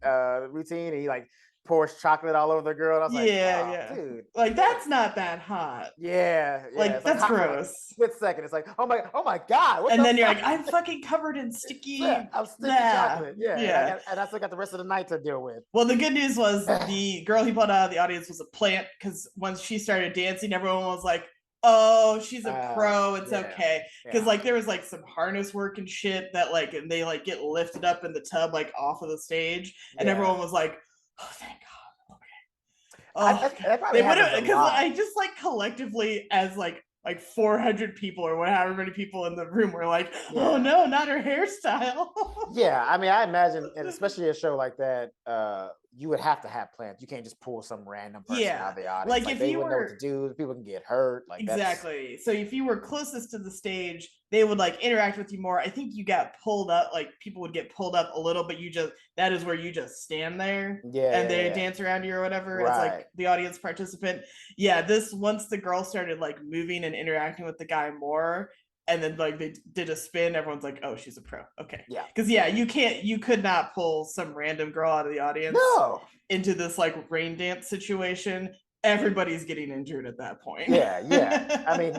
routine, and he like pours chocolate all over the girl. And I was like, dude, like that's not that hot. Like that's like gross. Split second, it's like, oh my god. And then you're like, I'm fucking covered in sticky. I'm sticky chocolate. And I still got the rest of the night to deal with. Well, the good news was the girl he pulled out of the audience was a plant, because once she started dancing, everyone was like, oh, she's a pro, it's okay. Because like there was like some harness work and shit that like, and they like get lifted up in the tub like off of the stage, and everyone was like, oh, thank God. Okay. Oh, they would have, because I just like collectively as like 400 people or however many people in the room were like, oh no, not her hairstyle. I mean, I imagine, and especially a show like that, you would have to have plans. You can't just pull some random person out of the audience. Like if they you wouldn't know what were to do. People can get hurt. exactly. So if you were closest to the stage, they would like interact with you more. I think you got pulled up, like people would get pulled up a little, but that is where you just stand there and they dance around you or whatever as like the audience participant. Yeah, this once the girl started like moving and interacting with the guy more, and then like they did a spin, everyone's like, oh, she's a pro. Okay. Yeah. Because you could not pull some random girl out of the audience into this like rain dance situation. Everybody's getting injured at that point. Yeah. I mean,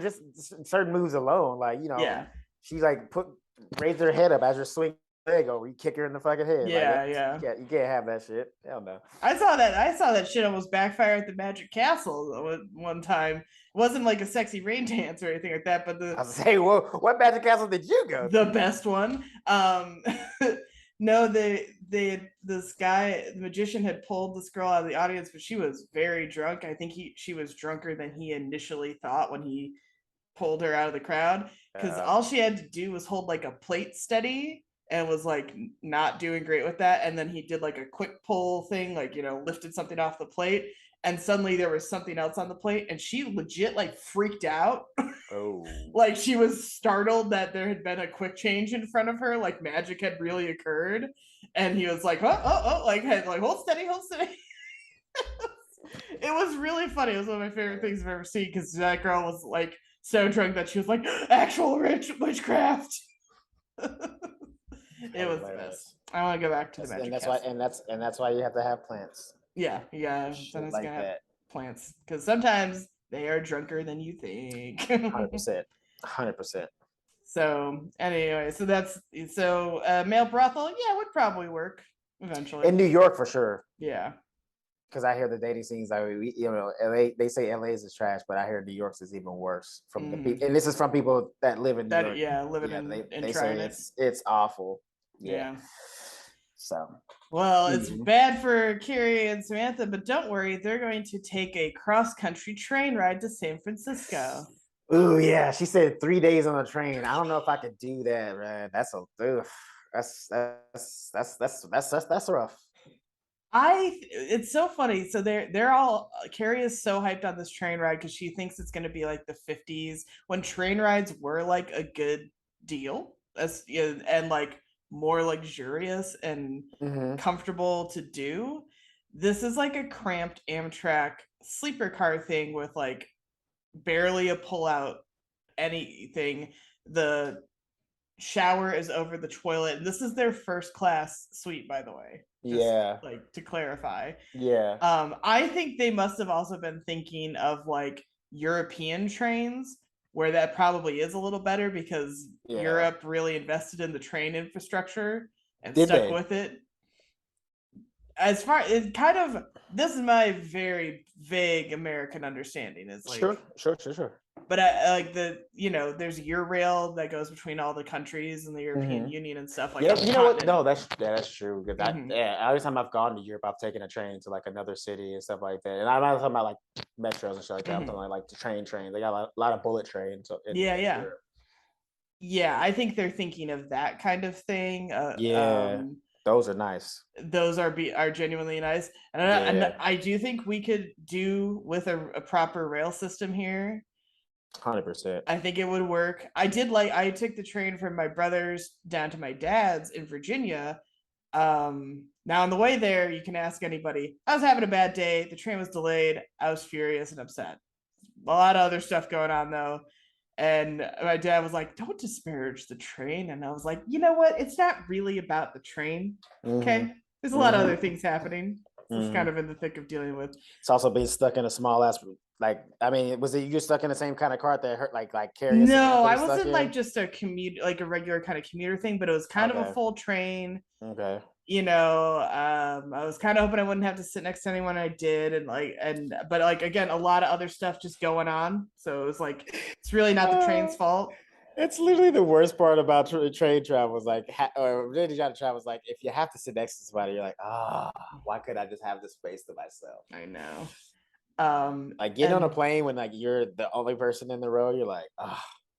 just certain moves alone, like, she like raised her head up as you're swinging leg over, you kick her in the fucking head. You can't have that shit. Hell no. I saw that shit almost backfire at the Magic Castle one time. It wasn't like a sexy rain dance or anything like that, but I was saying, well, what Magic Castle did you go to? The best one. No, this guy, the magician, had pulled this girl out of the audience, but she was very drunk. I think she was drunker than he initially thought when he pulled her out of the crowd, because all she had to do was hold like a plate steady and was like not doing great with that. And then he did like a quick pull thing, like, lifted something off the plate, and suddenly there was something else on the plate, and she legit like freaked out. Oh. Like she was startled that there had been a quick change in front of her, like magic had really occurred. And he was like, oh, like hold steady. It was really funny. It was one of my favorite things I've ever seen, because that girl was like so drunk that she was like, actual witchcraft. It was the best. I want to go back to the Magic Castle. And that's why you have to have plants. Yeah. Sometimes like have plants, because sometimes they are drunker than you think. 100%. So anyway, male brothel, would probably work eventually in New York for sure. Yeah. Because I hear the dating scenes, LA, they say LA's is trash, but I hear New York's is even worse from the people. And this is from people that live in New York. Yeah, living they say it's awful. Yeah. So. Well, it's bad for Carrie and Samantha, but don't worry, they're going to take a cross-country train ride to San Francisco. Ooh, yeah. She said 3 days on a train. I don't know if I could do that, man. That's rough. It's so funny. So they're all, Carrie is so hyped on this train ride because she thinks it's going to be like the 50s when train rides were like a good deal, and like more luxurious and comfortable to do. This is like a cramped Amtrak sleeper car thing with like barely a pull out anything. The shower is over the toilet, and this is their first class suite, by the way. Just, like, to clarify. I think they must have also been thinking of like European trains, where that probably is a little better, because Europe really invested in the train infrastructure and stuck with it. As far as this is my very vague American understanding. Is like sure. But I like there's Eurail that goes between all the countries in the European Union and stuff like that. You know what? No, that's true. Because every time I've gone to Europe, I've taken a train to like another city and stuff like that. And I'm not talking about like metros and shit like that. I'm talking like the trains. They got a lot of bullet trains. Europe. Yeah, I think they're thinking of that kind of thing. Those are nice. Those are genuinely nice, and I do think we could do with a proper rail system here. 100%. I think it would work. I took the train from my brother's down to my dad's in Virginia. Now on the way there, you can ask anybody. I was having a bad day. The train was delayed. I was furious and upset. A lot of other stuff going on though. And my dad was like, don't disparage the train. And I was like, you know what? It's not really about the train. Okay. There's a lot of other things happening. So it's kind of in the thick of dealing with. It's also being stuck in a small ass, like, I mean, was it you stuck in the same kind of cart that hurt like Carrie? No, I wasn't like just a commute, like a regular kind of commuter thing, but it was kind of a full train. Okay. I was kind of hoping I wouldn't have to sit next to anyone. I did, but again, a lot of other stuff just going on. So it was like, it's really not the train's fault. It's literally the worst part about train travel is like, or really trying to travel is like, if you have to sit next to somebody, you're like, why could I just have the space to myself? I know. Like getting on a plane when like you're the only person in the row, you're like,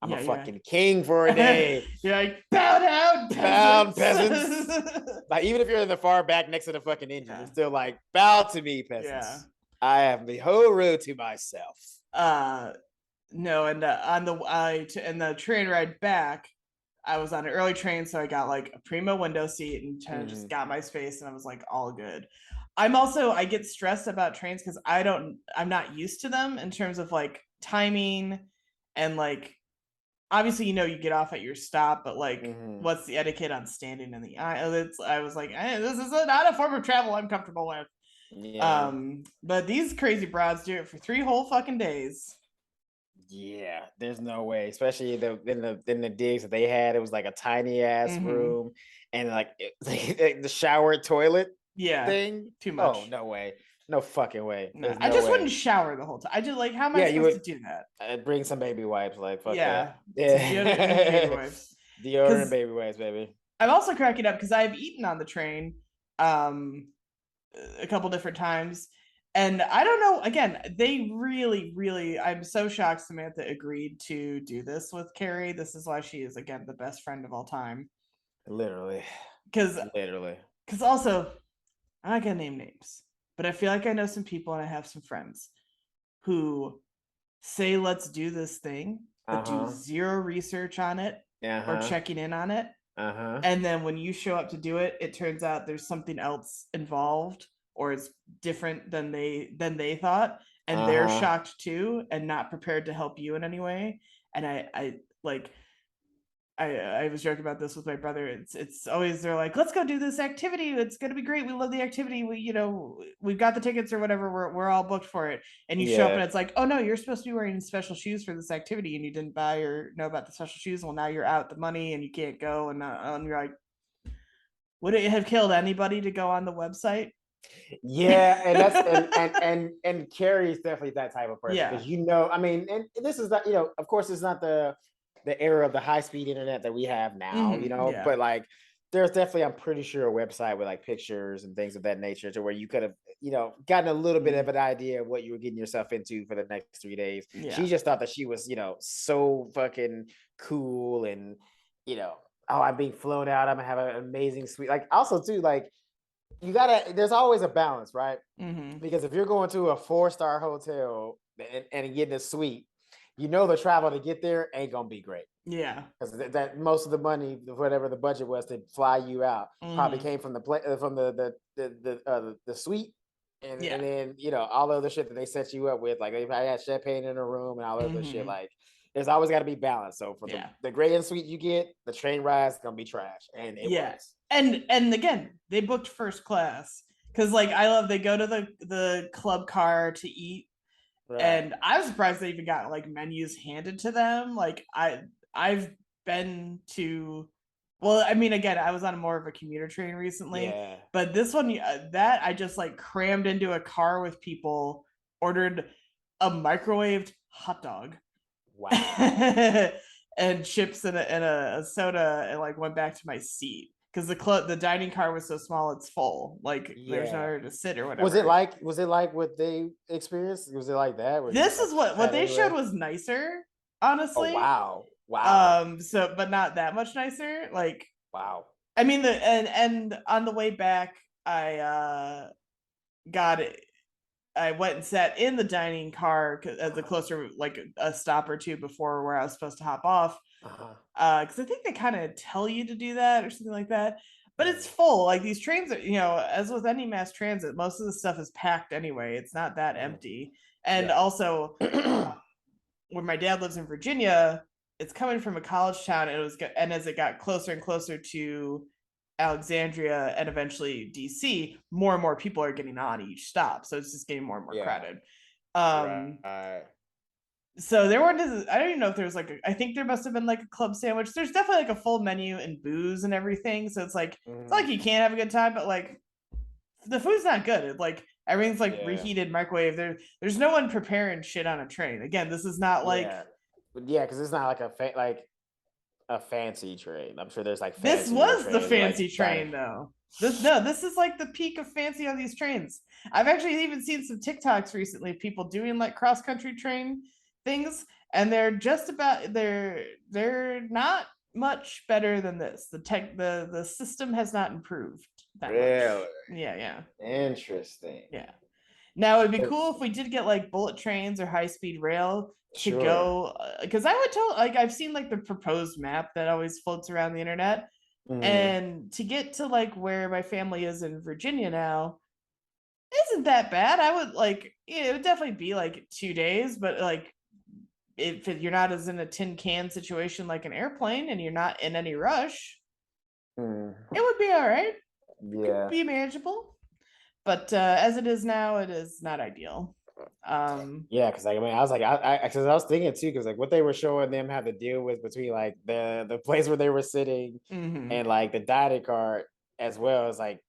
I'm a Yeah, fucking king for a day. You're like, bow down, Bow, peasants. peasants. Like, even if you're in the far back next to the fucking engine, Yeah. it's still like, bow to me, peasants. Yeah. I have the whole road to myself. No, and on the train ride back, I was on an early train, so I got like a primo window seat and kind of just got my space, and I was like, all good. I get stressed about trains because I'm not used to them in terms of like timing and like obviously you get off at your stop, but like what's the etiquette on standing in the aisle? I was like, this is not a form of travel I'm comfortable with. Yeah. But these crazy broads do it for 3 whole fucking days. Yeah, there's no way, especially in the digs that they had. It was like a tiny ass room, and like, like the shower toilet thing. Too much. Oh, no way, no fucking way. No, There's I no just way. wouldn't shower the whole time. I just like, how am I Yeah, you supposed would to do that? I'd bring some baby wipes, like fuck Yeah, that. some deodorant and baby wipes. Deodorant and baby wipes, baby. I'm also cracking up because I've eaten on the train a couple different times, and I don't know, again, they really, really, I'm so shocked Samantha agreed to do this with Carrie. This is why she is, again, the best friend of all time. Literally. Because Also, I'm not gonna name names, but I feel like I know some people and I have some friends who say let's do this thing, but do zero research on it or checking in on it. And then when you show up to do it, it turns out there's something else involved, or it's different than they thought, and they're shocked too and not prepared to help you in any way. And I was joking about this with my brother. It's always, they're like, let's go do this activity. It's gonna be great. We love the activity. We've got the tickets or whatever. We're all booked for it. And you show up and it's like, oh no, you're supposed to be wearing special shoes for this activity, and you didn't buy or know about the special shoes. Well, now you're out the money and you can't go. And you're like, would it have killed anybody to go on the website? Yeah, and that's and Carrie's definitely that type of person, because I mean, and this is not, of course, it's not the era of the high-speed internet that we have now, but like, there's definitely, I'm pretty sure, a website with like pictures and things of that nature, to where you could have, gotten a little bit of an idea of what you were getting yourself into for the next 3 days. She just thought that she was, so fucking cool, and oh, I'm being flown out, I'm gonna have an amazing suite. Like, also too, like, there's always a balance, right? Because if you're going to a 4-star hotel and getting a suite, the travel to get there ain't gonna be great. Yeah, because that most of the money, whatever the budget was to fly you out, probably came from the suite, and then all the other shit that they set you up with. Like, they probably had champagne in a room and all other shit. Like, there's always got to be balance. So for the great suite you get, the train ride's gonna be trash, and it was. And again, they booked first class because, like, I love, they go to the club car to eat. Right. And I was surprised they even got like menus handed to them. Like, I've been to, well, I mean, again, I was on more of a commuter train recently, but this one, that I just like crammed into a car with people, ordered a microwaved hot dog, wow, and chips and a soda, and like went back to my seat. Because the dining car was so small, it's full. Like, there's nowhere to sit or whatever. Was it like what they experienced? Was it like that? This is what they showed was nicer, honestly. Oh, wow. So, but not that much nicer. Like, wow. I mean, and on the way back, I went and sat in the dining car as a closer, like a stop or two before where I was supposed to hop off. Because I think they kind of tell you to do that or something like that, but it's full. Like, these trains are, as with any mass transit, most of the stuff is packed anyway. It's not that empty. And also, where my dad lives in Virginia, it's coming from a college town, and as it got closer and closer to Alexandria and eventually DC, more and more people are getting on each stop, so it's just getting more and more crowded. So there weren't, I don't even know if there's like I think there must have been like a club sandwich. There's definitely like a full menu and booze and everything, so it's like it's not like you can't have a good time, but like, the food's not good. It's like everything's like reheated, microwave. There's no one preparing shit on a train. Again, this is not like because it's not like a fancy train. I'm sure there's like this was the fancy train though. This is like the peak of fancy on these trains. I've actually even seen some TikToks recently of people doing like cross country train things, and they're just about they're not much better than this. The system has not improved that Really? much. Yeah. Interesting. Yeah. Now it'd be cool if we did get like bullet trains or high speed rail to go, because I would tell, like, I've seen like the proposed map that always floats around the internet, and to get to like where my family is in Virginia now isn't that bad. I would like, it would definitely be like 2 days, but like if you're not as in a tin can situation like an airplane and you're not in any rush, it would be all right. Yeah. Could be manageable. But as it is now, it is not ideal. Yeah, because like, I mean, I was like, I was thinking too, because like what they were showing them have to deal with between like the place where they were sitting and like the dining cart as well as like,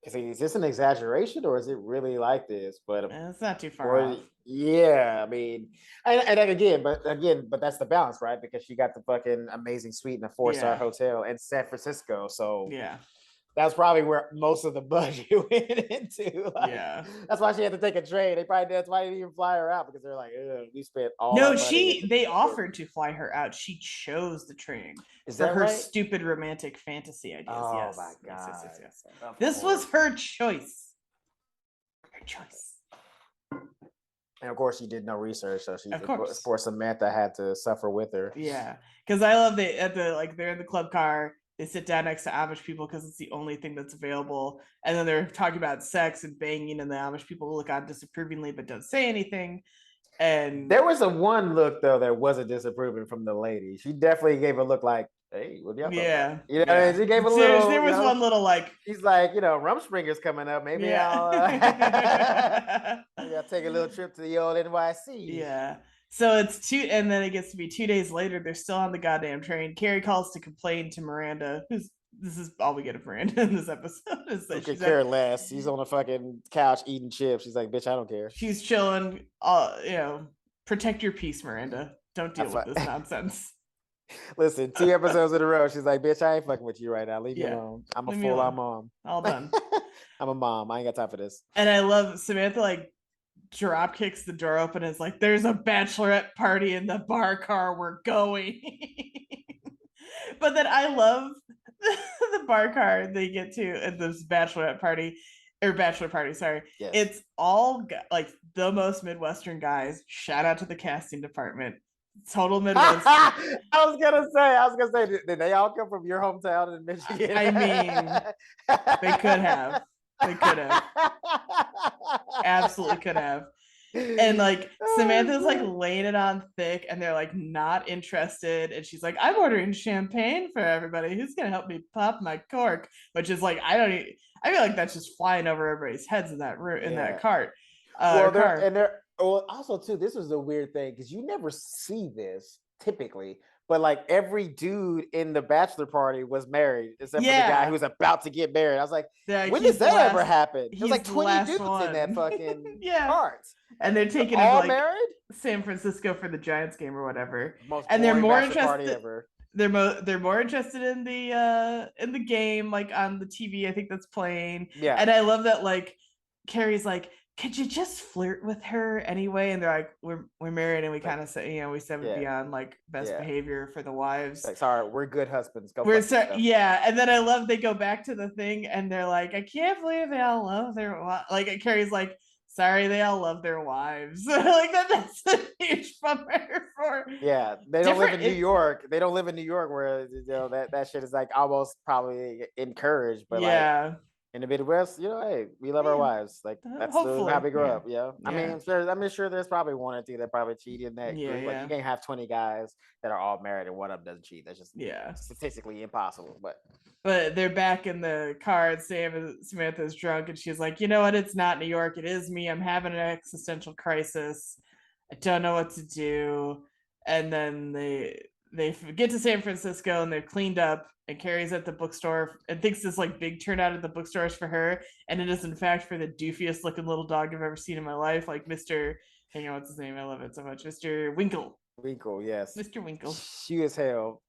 is this an exaggeration or is it really like this? But it's not too far off. Yeah, I mean, and then but that's the balance, right? Because she got the fucking amazing suite in a 4-star hotel in San Francisco, so yeah. That's probably where most of the budget went into. Like, yeah. That's why she had to take a train. That's why they didn't even fly her out because they're like, we spent all our money. They offered to fly her out. She chose the train for her stupid romantic fantasy ideas. Oh my God. Yes. This was her choice. Her choice. And of course, she did no research, so of course Samantha had to suffer with her. Yeah, because I love they're in the club car. They sit down next to Amish people because it's the only thing that's available. And then they're talking about sex and banging, and the Amish people look on disapprovingly but don't say anything. And there was a one look though that wasn't disapproving from the lady. She definitely gave a look like, "Hey, what y'all?" Yeah, you know, she gave a little. There was one little like. He's like, Rumspringer's coming up. Maybe I'll take a little trip to the old NYC. Yeah. So it's 2, and then it gets to be 2 days later. They're still on the goddamn train. Carrie calls to complain to Miranda, this is all we get of Miranda in this episode. Is that she could care less. He's on a fucking couch eating chips. She's like, bitch, I don't care. She's chilling. Protect your peace, Miranda. Don't deal with this nonsense. Listen, 2 episodes in a row, she's like, bitch, I ain't fucking with you right now. Leave me alone. I'm a full-on mom. All done. I'm a mom. I ain't got time for this. And I love Samantha, like, drop kicks the door open and is like, there's a bachelorette party in the bar car, we're going. But then I love the bar car they get to at this bachelorette party or bachelor party, sorry. Yes. It's all like the most Midwestern guys. Shout out to the casting department. Total Midwest. I was gonna say, did they all come from your hometown in Michigan? I mean, they could have. Absolutely could have. And like Samantha's like laying it on thick and they're like not interested, and she's like, I'm ordering champagne for everybody, who's gonna help me pop my cork, which is like, I feel like that's just flying over everybody's heads in that that cart. Also too, this was a weird thing because you never see this typically, but like every dude in the bachelor party was married except for the guy who was about to get married. I was like, when did that ever happen? There's like 20 dudes in that fucking cart. And they're taking all like married San Francisco for the Giants game or whatever. And they're more interested. They're more interested in the game, like on the TV. I think that's playing. Yeah. And I love that like Carrie's like, could you just flirt with her anyway? And they're like, we're married, and we kind of say, we said we'd be on like best behavior for the wives. Like, sorry, we're good husbands. And then I love they go back to the thing, and they're like, I can't believe they all love their like. Carrie's like, sorry, they all love their wives. Like that's a huge bummer for. Yeah, they don't live in New York. They don't live in New York where that shit is like almost probably encouraged, but like. In the Midwest, hey, we love our wives. Like that's how we grow up. Yeah. I mean, I'm sure there's probably one or two that probably cheat in that group. Like you can't have 20 guys that are all married and one of them doesn't cheat. That's just statistically impossible. But they're back in the car, and Samantha's drunk, and she's like, you know what? It's not New York. It is me. I'm having an existential crisis. I don't know what to do. And then they get to San Francisco and they're cleaned up, and Carrie's at the bookstore and thinks this like big turnout at the bookstore is for her, and it is in fact for the doofiest looking little dog I've ever seen in my life, like Mr. hang on, what's his name? I love it so much. Mr. Winkle. Yes. Mr. Winkle. Cute as hell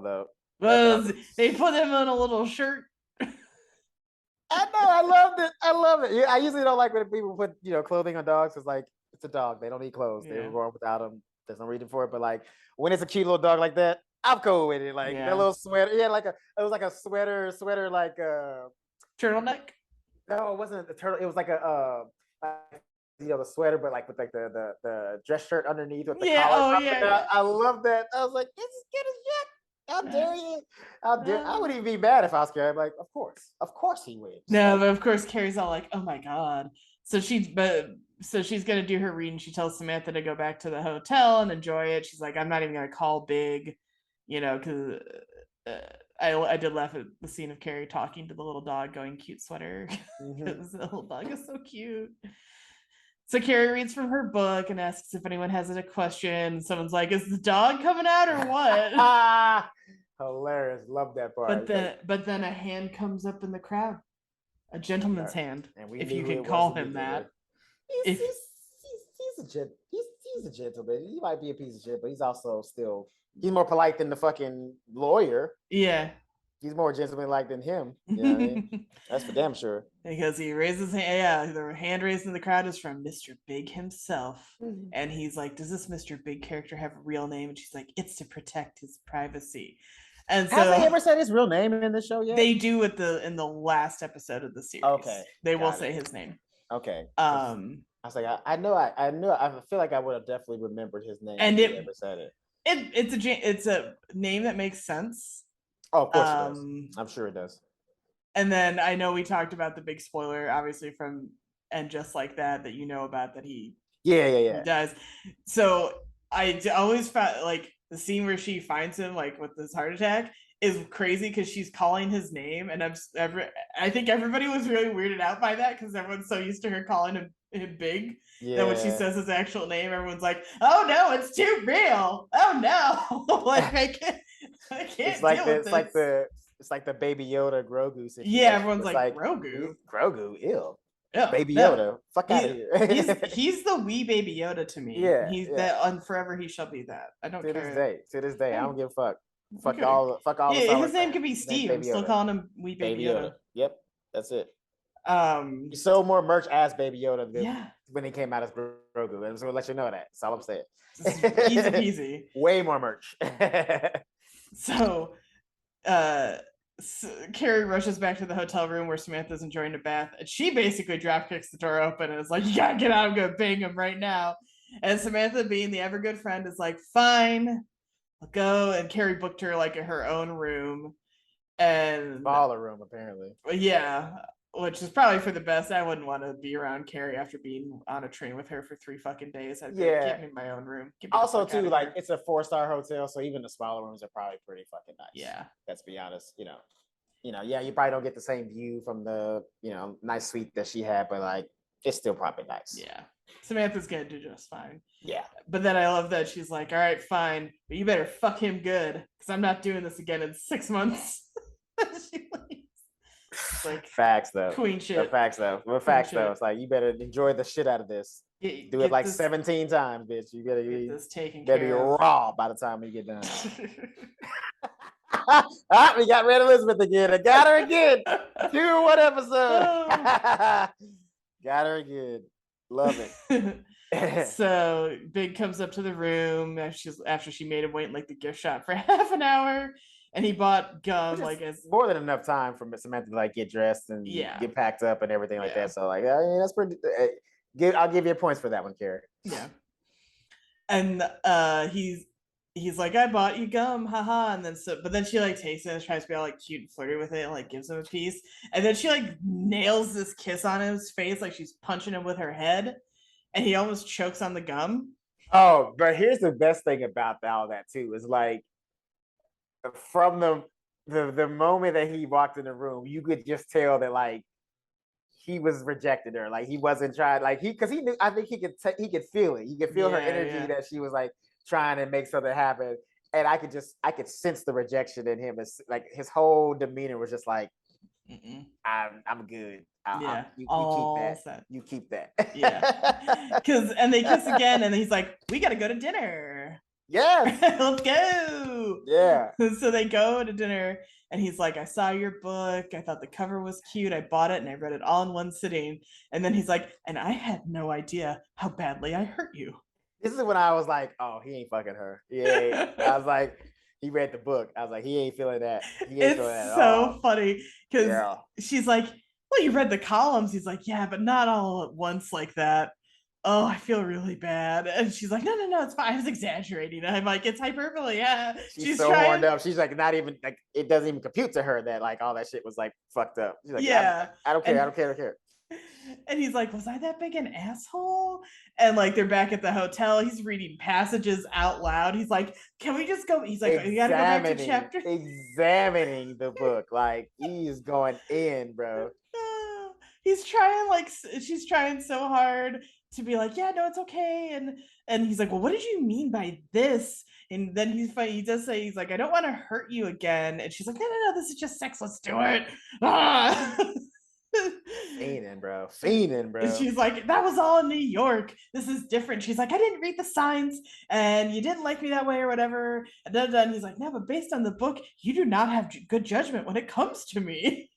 though. Well, they put him in a little shirt. I know, I love it. Yeah, I usually don't like when people put clothing on dogs. It's like It's a dog. They don't need clothes. They Yeah. were born without them. There's no reason for it. But like when it's a cute little dog like that, I'm cool with it. Like that little sweater. Yeah, it was like a sweater like turtleneck. No, it wasn't the turtle. It was like the sweater, but like with like the dress shirt underneath with the collar. I love that. I was like, this is good as shit. How dare you? I wouldn't even be mad if I was Carrie. I'm like, of course he wins. No, but of course Carrie's all like, oh my god. So she's gonna do her reading. She tells Samantha to go back to the hotel and enjoy it. She's like, I'm not even gonna call big, because I did laugh at the scene of Carrie talking to the little dog, going cute sweater, because the little dog is so cute. So Carrie reads from her book and asks if anyone has a question. Someone's like, is the dog coming out or what? Hilarious. Love that part. But then a hand comes up in the crowd. A gentleman's hand, if you can call him that. He's a gentleman. He might be a piece of shit, but he's also he's more polite than the fucking lawyer. Yeah. He's more gentleman-like than him. You know what I mean? That's for damn sure. Because he raises his hand. Yeah, the hand raised in the crowd is from Mr. Big himself. And he's like, does this Mr. Big character have a real name? And she's like, it's to protect his privacy. And so, have they ever said his real name in the show yet? They do in the last episode of the series. Okay. They will say his name. Okay. I was like, I feel like I would have definitely remembered his name and if they ever said it. It's a name that makes sense. Oh, of course it does. I'm sure it does. And then I know we talked about the big spoiler, obviously, from And Just Like That you know about, that he dies. So I always found like the scene where she finds him like with this heart attack is crazy because she's calling his name, and I think everybody was really weirded out by that because everyone's so used to her calling him Big that when she says his actual name, everyone's like, "Oh no, it's too real! Oh no!" Like I can't. It's like the Baby Yoda Grogu situation. Yeah, everyone's like Grogu. Grogu, ew. Yeah, Baby Yoda, fuck out of here. he's the wee Baby Yoda to me. Yeah, he's that, and forever he shall be that. I don't care. To this day, I don't give a fuck. Fuck Okay. all. Yeah, his name could be Steve. I'm still calling him wee Baby Yoda. Yep, that's it. He sold more merch as Baby Yoda than when he came out as Grogu. I'm just gonna let you know that. That's all I'm saying. Easy peasy. Way more merch. So Carrie rushes back to the hotel room where Samantha's enjoying a bath, and she basically drop kicks the door open and is like, you gotta get out, I'm gonna bang him right now. And Samantha, being the ever good friend, is like, fine, I'll go. And Carrie booked her like in her own room, and smaller room apparently. Yeah, which is probably for the best. I wouldn't want to be around Carrie after being on a train with her for 3 fucking days. I'd be like, get me in my own room. Also, too, like it's a 4-star hotel, so even the smaller rooms are probably pretty fucking nice. Yeah, let's be honest. You probably don't get the same view from the nice suite that she had, but like it's still probably nice. Yeah, Samantha's gonna do just fine. Yeah, but then I love that she's like, all right, fine, but you better fuck him good because I'm not doing this again in 6 months. She leaves. Like facts though. Queen shit. Facts though. It's like you better enjoy the shit out of this. Do it like 17 times, bitch. You gotta get this taken care of. Be raw by the time we get done. We got Red Elizabeth again. I got her again. 2-1 episode. Got her again. Love it. So Big comes up to the room after she made him wait in like the gift shop for half an hour. And he bought gum, like as more than enough time for Samantha to like get dressed and get packed up and everything like that. So like, I mean, that's pretty. I'll give you points for that one, Carrie. Yeah. And he's like, I bought you gum, haha. And then but then she like takes it and tries to be all like cute and flirty with it and like gives him a piece. And then she like nails this kiss on his face, like she's punching him with her head, and he almost chokes on the gum. Oh, but here's the best thing about all that too is like, from the moment that he walked in the room, you could just tell that like he was rejecting her. Like he wasn't trying, like because he knew. I think he could feel it. He could feel her energy that she was like trying to make something happen. And I could sense the rejection in him. It's like his whole demeanor was just like, I'm good. You keep that. Yeah. And they kiss again, and he's like, we gotta go to dinner. Yes. Let's go. Yeah. So they go to dinner, and he's like, I saw your book. I thought the cover was cute. I bought it and I read it all in one sitting. And then he's like, and I had no idea how badly I hurt you. This is when I was like, oh, he ain't fucking her. Yeah. I was like, he read the book. I was like, he ain't feeling that. He ain't feeling that It's at so all. funny because Yeah. she's like, well, you read the columns. He's like, yeah, but not all at once like that. Oh, I feel really bad. And she's like, no, no, no, it's fine. I was exaggerating. I'm like, it's hyperbole. Yeah. She's She's so horned trying. up. She's like, not even like it doesn't even compute to her that like all that shit was like fucked up. She's like, Yeah. I don't care. I And don't care. I don't care. and he's like, was I that big an asshole? And like they're back at the hotel. He's reading passages out loud. He's like, can we just go? He's like, you gotta go back to chapter. Examining the book. Like he's going in, bro. He's trying like she's trying so hard to be like, yeah, no, it's okay. And he's like, well, what did you mean by this? And then he's funny. He does say, he's like, I don't want to hurt you again. And she's like, no, no, no, this is just sex. Let's do it. Fiending, bro. Fiending, bro. And she's like, that was all in New York. This is different. She's like, I didn't read the signs and you didn't like me that way or whatever. And he's like, no, but based on the book, you do not have good judgment when it comes to me.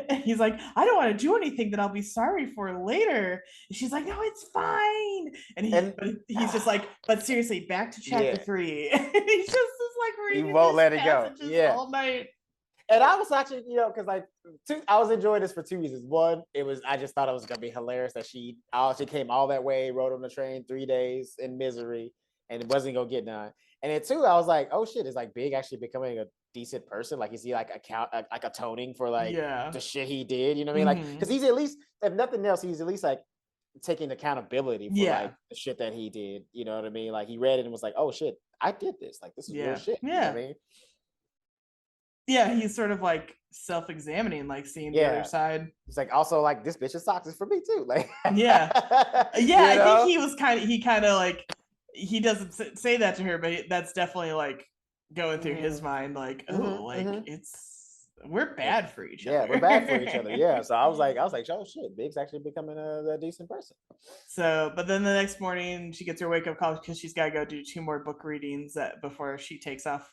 And he's like, I don't want to do anything that I'll be sorry for later. And she's like, no, it's fine. And he's just like, but seriously, back to chapter 3. And he's just like reading, he won't let it go. Yeah, all night. And I was actually, because like I was enjoying this for 2 reasons. One, I just thought it was gonna be hilarious that she came all that way, rode on the train 3 days in misery, and it wasn't gonna get done. And then two, I was like, oh shit, is like Big actually becoming a decent person? Like, is he like atoning for like the shit he did? You know what I mean? Like, because he's at least, if nothing else, he's at least like taking accountability for like the shit that he did. You know what I mean? Like he read it and was like, oh shit, I did this. Like this is real shit. You know what I mean? Yeah, he's sort of like self-examining, like seeing the other side. He's like, also like this bitch's socks is for me too. Like yeah. I think he was kind of like, he doesn't say that to her, but that's definitely like going through his mind, like, oh, we're bad for each other. Yeah, we're bad for each other. Yeah. So I was like, oh shit, Big's actually becoming a decent person. So, but then the next morning she gets her wake up call because she's got to go do 2 more book readings before she takes off,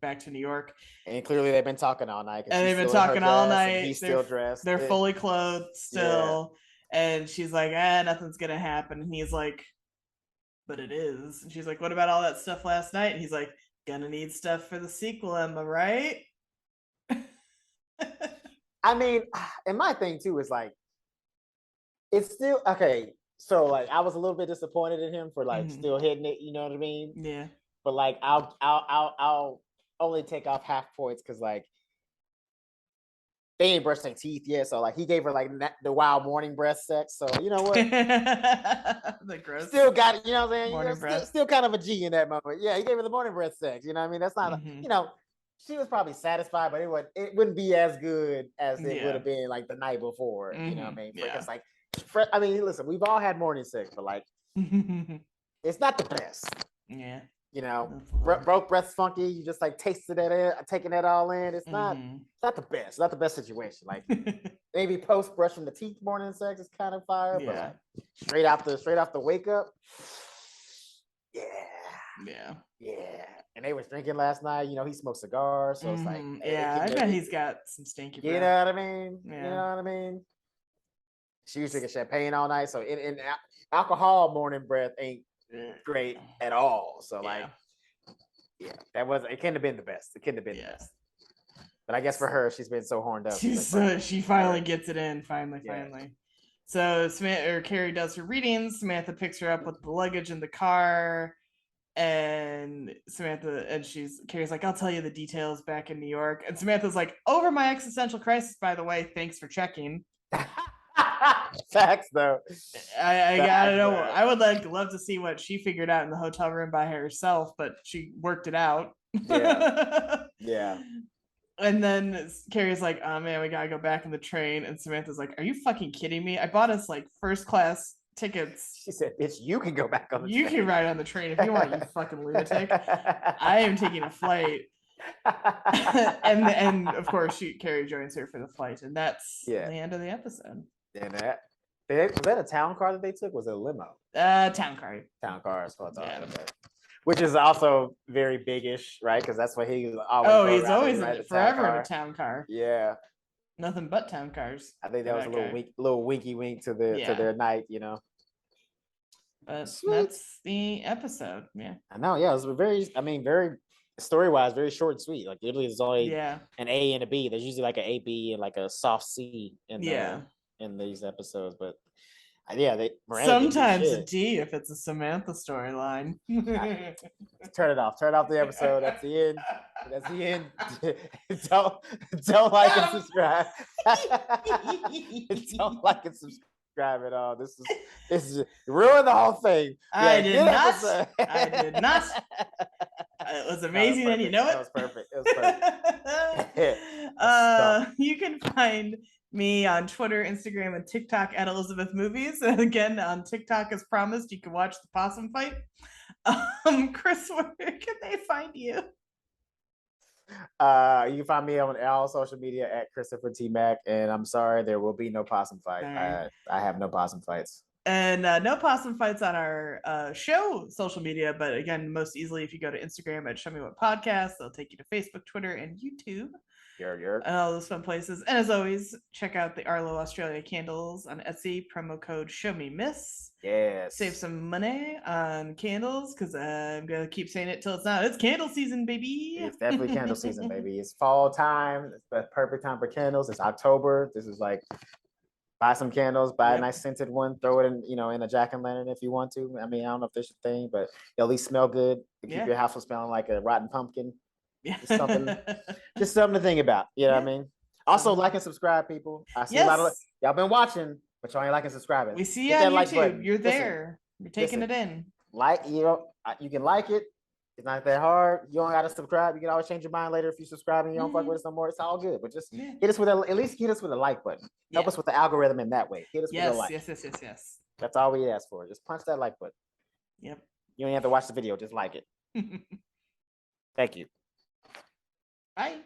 back to New York. And clearly they've been talking all night. And they've been talking all night. He's still dressed. They're fully clothed still. Yeah. And she's like, nothing's gonna happen. And he's like, but it is. And she's like, what about all that stuff last night? And he's like, gonna need stuff for the sequel, am I right? I mean, and my thing too is like, it's still okay. So like, I was a little bit disappointed in him for like still hitting it. You know what I mean? Yeah. But like, I'll only take off half points because like they ain't brushed their teeth yet. So like, he gave her like the wild morning breath sex. So you know what? The gross. Still got it. You know what I'm saying? Morning breath. Still kind of a G in that moment. Yeah, he gave her the morning breath sex. You know what I mean? That's not she was probably satisfied, but it wouldn't be as good as it would have been like the night before. You know what I mean? Because like, I mean, listen, we've all had morning sex, but like, it's not the best. Yeah. Broke breath's funky. You just like taking that all in. It's not the best. It's not the best situation. Like maybe post brushing the teeth morning sex is kind of fire, but like, straight off the wake up. Yeah. And they was drinking last night. He smoked cigars, so it's like, I bet he's got some stinky breath. You know what I mean? Yeah. You know what I mean? She was drinking champagne all night, so in alcohol morning breath ain't great at all. So like, it couldn't have been the best. It couldn't have been the best. But I guess for her, she's been so horned up. She finally gets it in. Finally. So Carrie does her readings. Samantha picks her up with the luggage in the car. And Carrie's like, I'll tell you the details back in New York. And Samantha's like, over my existential crisis, by the way, thanks for checking. Facts though. I gotta know. I would love to see what she figured out in the hotel room by herself, but she worked it out. Yeah. And then Carrie's like, oh man, we gotta go back in the train. And Samantha's like, are you fucking kidding me? I bought us like first class tickets. She said, bitch, you can go back on the train. You can ride on the train if you want, you fucking lunatic. I am taking a flight. and of course Carrie joins her for the flight, and that's the end of the episode. And was that a town car that they took? Was it a limo? Town car. Town car. So it's all okay. which is also very big-ish, right? Because that's what he was always. He's always forever in a town car. Yeah, nothing but town cars. I think that was a little winky wink to their night, But that's the episode. Yeah, I know. Yeah, it was very story-wise, very short and sweet. Like literally, there's only an A and a B. There's usually like an A, B, and like a soft C in these episodes, but. Miranda sometimes a D if it's a Samantha storyline. Turn it off. Turn off the episode. That's the end. That's the end. don't like and subscribe. Don't like and subscribe at all. This is ruin the whole thing. I did not. It was amazing, and you know it. It was perfect. It was perfect. You can find me on Twitter, Instagram, and TikTok at Elizabeth Movies. And again, on TikTok, as promised, you can watch the possum fight. Chris, where can they find you? You can find me on all social media at Christopher T. Mack. And I'm sorry, there will be no possum fight. Right. I have no possum fights. And no possum fights on our show social media. But again, most easily, if you go to Instagram at Show Me What Podcast, they'll take you to Facebook, Twitter, and YouTube. And all those fun places. And as always, check out the Arlo Australia candles on Etsy. Promo code Show Me Miss. Yes. Save some money on candles because I'm gonna keep saying it till it's not. It's candle season, baby. It's definitely candle season, baby. It's fall time. It's the perfect time for candles. It's October. This is like buy some candles, buy a nice scented one, throw it in, in a jack-o'-lantern if you want to. I mean, I don't know if there's a thing, but it'll at least smell good. Keep your house from smelling like a rotten pumpkin. Just something to think about. You know what I mean? Also, like and subscribe, people. I see a lot of y'all been watching, but y'all ain't like and subscribing. We see you on YouTube. You're there. You're taking it in. You can like it. It's not that hard. You don't gotta subscribe. You can always change your mind later if you subscribe and you don't fuck with us no more. It's all good. But just hit us with at least hit us with a like button. Help us with the algorithm in that way. Hit us with a like. Yes. That's all we ask for. Just punch that like button. Yep. You don't have to watch the video. Just like it. Thank you. Bye.